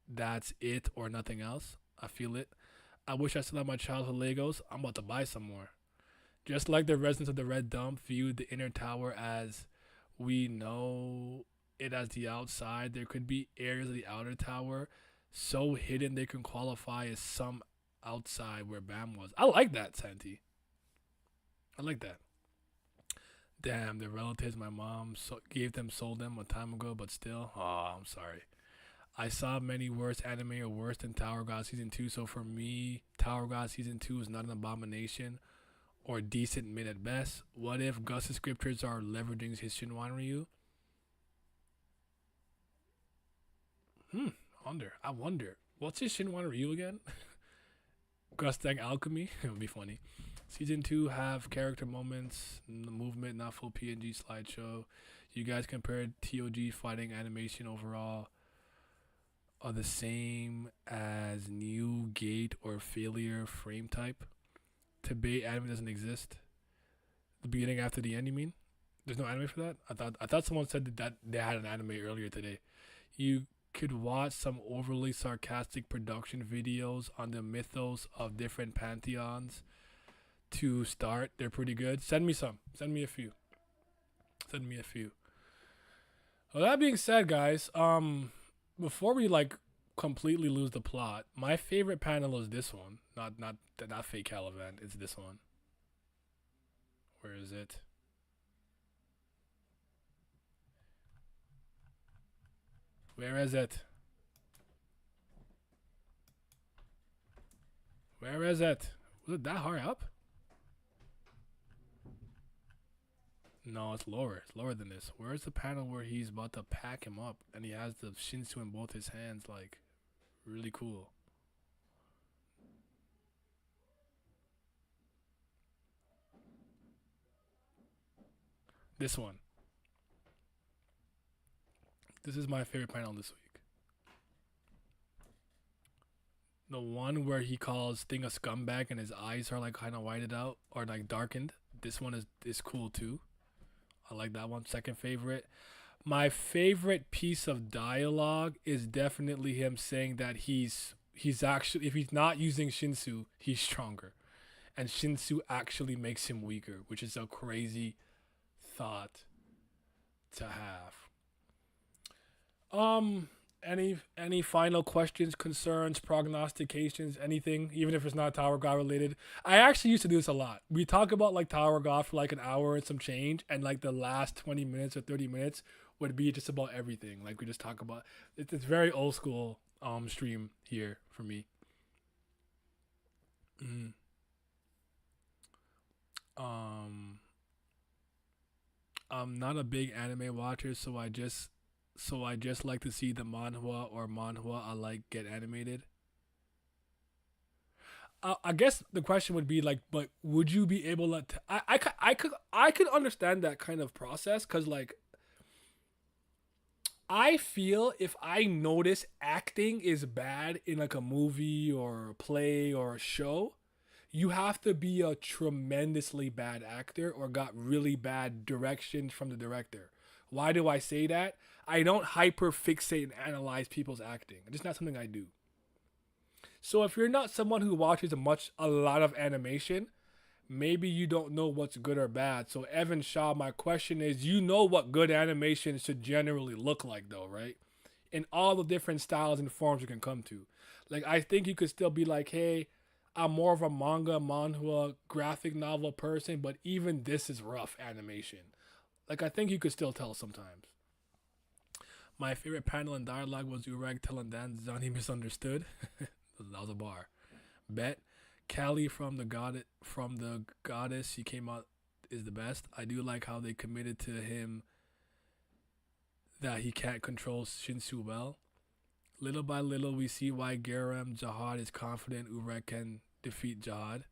That's it or nothing else. I feel it. I wish I still had my childhood Legos. I'm about to buy some more. Just like the residents of the Red Dump viewed the inner tower as we know it as the outside, there could be areas of the outer tower so hidden they can qualify as some outside where Bam was. I like that, Santi. I like that. Damn, the relatives my mom sold them a time ago, but still. Oh, I'm sorry. I saw many worse anime or worse than Tower God Season 2, so for me, Tower God Season 2 is not an abomination or decent mid at best. What if Gus's scriptures are leveraging his Shinwanryu? I wonder. What's his Shinwanryu again? Gus Dang Alchemy? It would be funny. Season 2 have character moments, movement, not full PNG slideshow. You guys compared TOG fighting animation overall are the same as new gate or failure frame type. Debate anime doesn't exist. The beginning after the end, you mean? There's no anime for that? I thought someone said that they had an anime earlier today. You could watch some overly sarcastic production videos on the mythos of different pantheons to start. They're pretty good. Send me some. Send me a few. Well, that being said, guys, before we completely lose the plot, my favorite panel is this one. Not Fake Caliban. It's this one. Where is it? Where is it? Was it that high up? No, it's lower. It's lower than this. Where's the panel where he's about to pack him up and he has the Shinsu in both his hands? Like, really cool. This one. This is my favorite panel this week. The one where he calls Sting a scumbag and his eyes are kind of whited out or darkened. This one is cool too. I like that one. Second favorite. My favorite piece of dialogue is definitely him saying that he's actually, if he's not using Shinsu, he's stronger. And Shinsu actually makes him weaker, which is a crazy thought to have. Any final questions, concerns, prognostications, anything, even if it's not Tower God related? I actually used to do this a lot. We talk about Tower God for an hour and some change, and the last 20 minutes or 30 minutes would be just about everything. We just talk about it's very old school stream here for me. I'm not a big anime watcher, so I just like to see the manhwa I like get animated. I guess the question would be like, but would you be able to? I could understand that kind of process because like I feel if I notice acting is bad in like a movie or a play or a show, you have to be a tremendously bad actor or got really bad direction from the director. Why do I say that? I don't hyper fixate and analyze people's acting. It's just not something I do. So if you're not someone who watches a lot of animation, maybe you don't know what's good or bad. So Evan Shaw, my question is, you know what good animation should generally look like though, right? In all the different styles and forms you can come to. Like I think you could still be like, hey, I'm more of a manhwa, graphic novel person, but even this is rough animation. Like I think you could still tell sometimes. My favorite panel and dialogue was Urek telling Danzon he misunderstood. That was a bar. Bet. Callie from the goddess she came out is the best. I do like how they committed to him that he can't control Shinsu well. Little by little we see why Garam Jihad is confident Urek can defeat Jihad.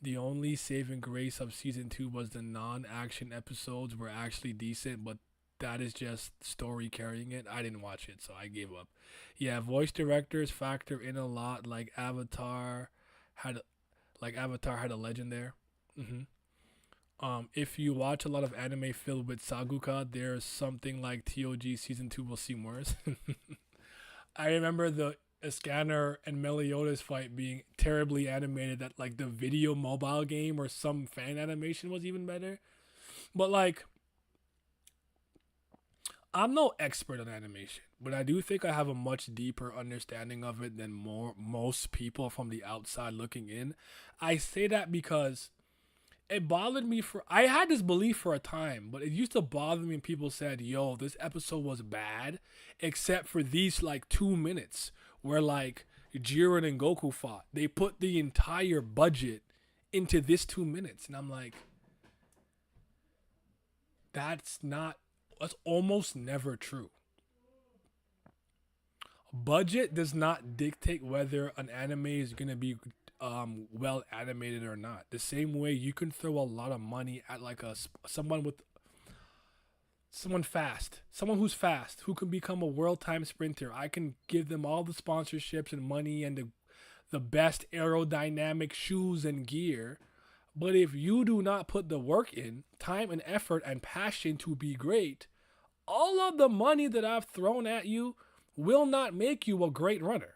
The only saving grace of season 2 was the non-action episodes were actually decent, but that is just story carrying it. I didn't watch it, so I gave up. Yeah, voice directors factor in a lot, like Avatar had a legend there. If you watch a lot of anime filled with Saguka, there's something like TOG season 2 will seem worse. I remember the Scanner and Meliodas fight being terribly animated. That like the video mobile game or some fan animation was even better. But like, I'm no expert on animation, but I do think I have a much deeper understanding of it than most people from the outside looking in. I say that because it bothered me I had this belief for a time, but it used to bother me when people said, yo, this episode was bad, except for these like 2 minutes where like Jiren and Goku fought. They put the entire budget into this 2 minutes. And I'm like, that's almost never true. Budget does not dictate whether an anime is going to be well animated or not. The same way you can throw a lot of money at like someone who's fast, who can become a world time sprinter. I can give them all the sponsorships and money and the best aerodynamic shoes and gear. But if you do not put the work in, time and effort and passion to be great, all of the money that I've thrown at you will not make you a great runner.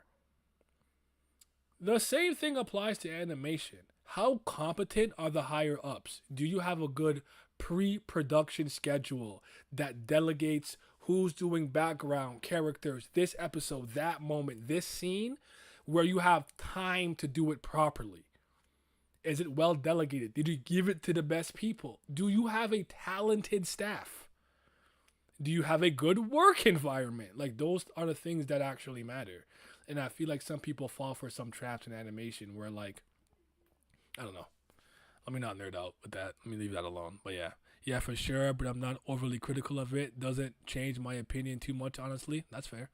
The same thing applies to animation. How competent are the higher ups? Do you have a good pre-production schedule that delegates who's doing background, characters, this episode, that moment, this scene, where you have time to do it properly? Is it well delegated? Did you give it to the best people? Do you have a talented staff? Do you have a good work environment? Like, those are the things that actually matter. And I feel like some people fall for some traps in animation where, like, I don't know. Let me not nerd out with that. Let me leave that alone. But yeah, for sure. But I'm not overly critical of it. Doesn't change my opinion too much, honestly. That's fair.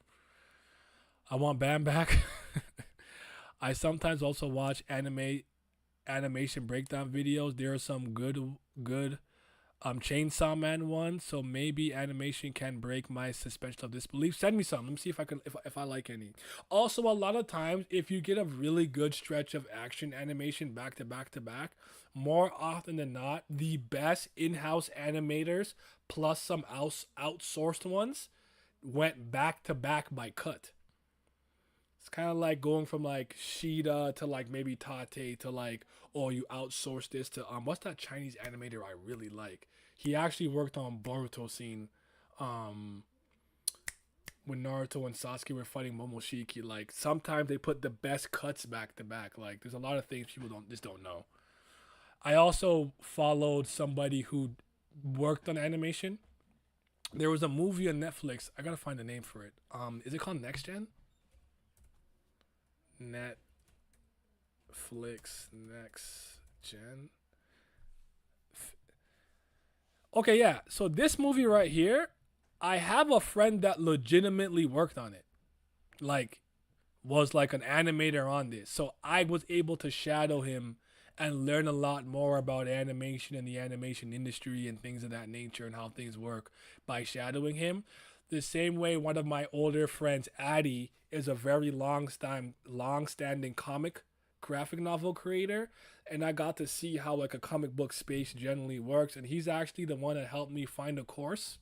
I want Bam back. I sometimes also watch animation breakdown videos. There are some good Chainsaw Man one, so maybe animation can break my suspension of disbelief. Send me some. Let me see if I like any. Also, a lot of times, if you get a really good stretch of action animation back to back to back, more often than not, the best in-house animators plus some outsourced ones went back to back by cut. It's kind of like going from like Shida to like maybe Tate to like, oh, you outsourced this to what's that Chinese animator I really like? He actually worked on Boruto scene when Naruto and Sasuke were fighting Momoshiki. Like, sometimes they put the best cuts back to back. Like, there's a lot of things people don't know. I also followed somebody who worked on animation. There was a movie on Netflix. I gotta find the name for it. Is it called Next Gen? Netflix Next Gen. Okay, yeah. So this movie right here, I have a friend that legitimately worked on it. Like, was like an animator on this. So I was able to shadow him and learn a lot more about animation and the animation industry and things of that nature and how things work by shadowing him. The same way one of my older friends, Addy, is a very long-standing comic graphic novel creator, and I got to see how like a comic book space generally works, and he's actually the one that helped me find a course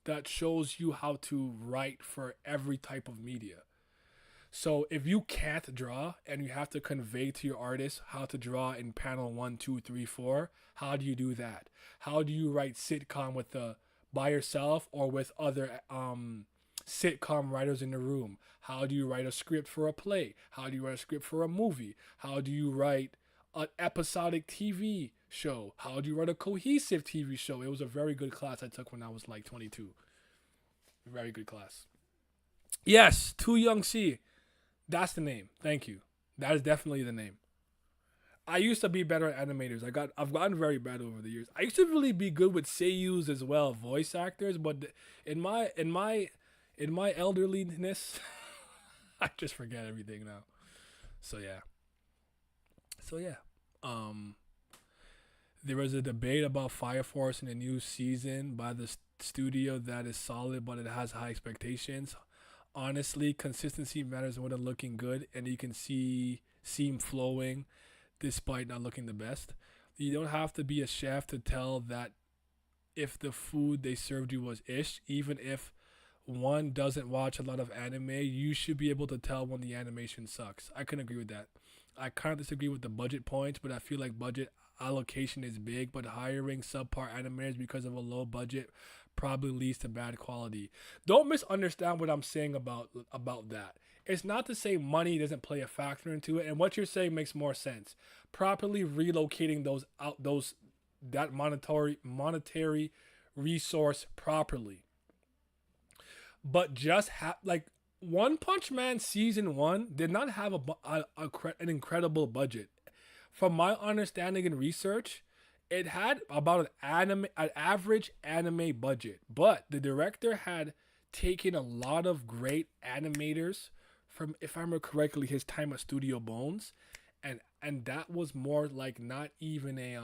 that shows you how to write for every type of media. So if you can't draw and you have to convey to your artist how to draw in panel 1, 2, 3, 4, how do you do that? How do you write sitcom with the by yourself or with other sitcom writers in the room? How do you write a script for a play? How do you write a script for a movie? How do you write an episodic TV show? How do you write a cohesive TV show? It was a very good class I took when I was like 22. Very good class. Yes, Too Young C. That's the name. Thank you. That is definitely the name. I used to be better at animators. I've gotten very bad over the years. I used to really be good with seiyus as well, voice actors, but in my elderliness, I just forget everything now. So yeah. There was a debate about Fire Force in a new season by the studio that is solid, but it has high expectations. Honestly, consistency matters more than looking good, and you can see seam flowing despite not looking the best. You don't have to be a chef to tell that if the food they served you was ish. Even if one doesn't watch a lot of anime, you should be able to tell when the animation sucks. I can agree with that. I kind of disagree with the budget points, but I feel like budget allocation is big, but hiring subpar animators because of a low budget probably leads to bad quality. Don't misunderstand what I'm saying about that. It's not to say money doesn't play a factor into it, and what you're saying makes more sense. Properly relocating that monetary resource properly. But just like One Punch Man season 1 did not have an incredible budget. From my understanding and research, it had about an average anime budget, but the director had taken a lot of great animators from, if I remember correctly, his time at Studio Bones, and that was more like not even a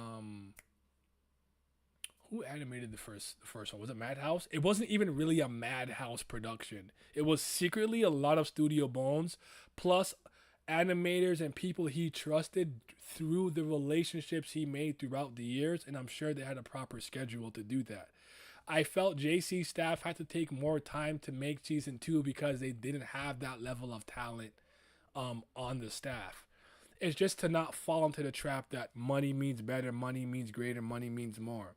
who animated the first one? Was it Madhouse? It wasn't even really a Madhouse production. It was secretly a lot of Studio Bones plus animators and people he trusted through the relationships he made throughout the years, and I'm sure they had a proper schedule to do that. I felt JC staff had to take more time to make season 2 because they didn't have that level of talent on the staff. It's just to not fall into the trap that money means better, money means greater, money means more.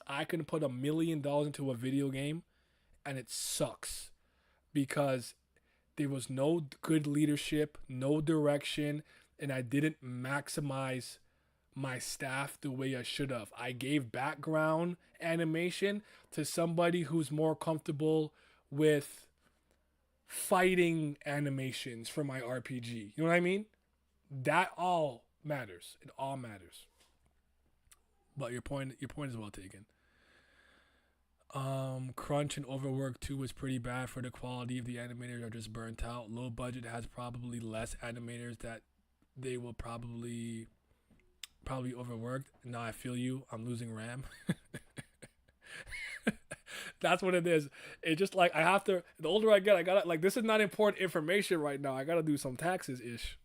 I can put $1 million into a video game and it sucks because there was no good leadership, no direction, and I didn't maximize my staff the way I should have. I gave background animation to somebody who's more comfortable with fighting animations for my RPG. You know what I mean? That all matters. It all matters. But your point is well taken. Crunch and overwork too was pretty bad for the quality of the animators are just burnt out. Low budget has probably less animators that they will probably overworked. Now I feel you. I'm losing RAM. That's what it is. It's just like I have to. The older I get, I gotta like. This is not important information right now. I gotta do some taxes ish.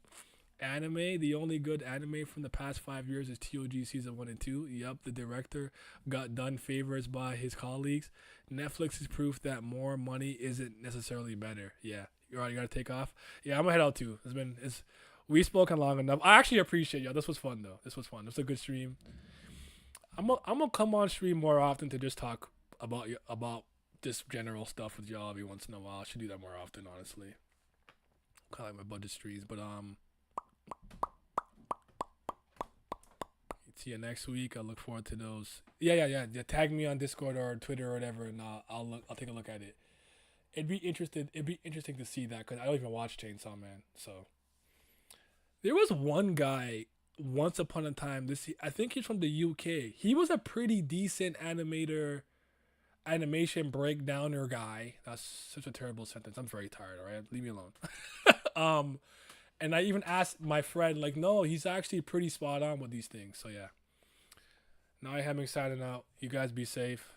Anime, the only good anime from the past 5 years is TOG season 1 and 2. Yep, the director got done favors by his colleagues. Netflix is proof that more money isn't necessarily better. Yeah, you're right. You gotta take off. Yeah, I'm gonna head out too. We spoken long enough. I actually appreciate y'all. This was fun though. This was fun. This was a good stream. I'm gonna come on stream more often to just talk about just general stuff with y'all every once in a while. I should do that more often, honestly. Kind of like my budget streams, but see you next week. I look forward to those. Yeah. Tag me on Discord or Twitter or whatever, and I'll take a look at it. It'd be interesting to see that because I don't even watch Chainsaw Man. So there was one guy once upon a time, I think he's from the UK. He was a pretty decent animation breakdowner guy. That's such a terrible sentence. I'm very tired. All right, leave me alone. And I even asked my friend, like, no, he's actually pretty spot on with these things. So yeah. Now I am signing out. You guys be safe.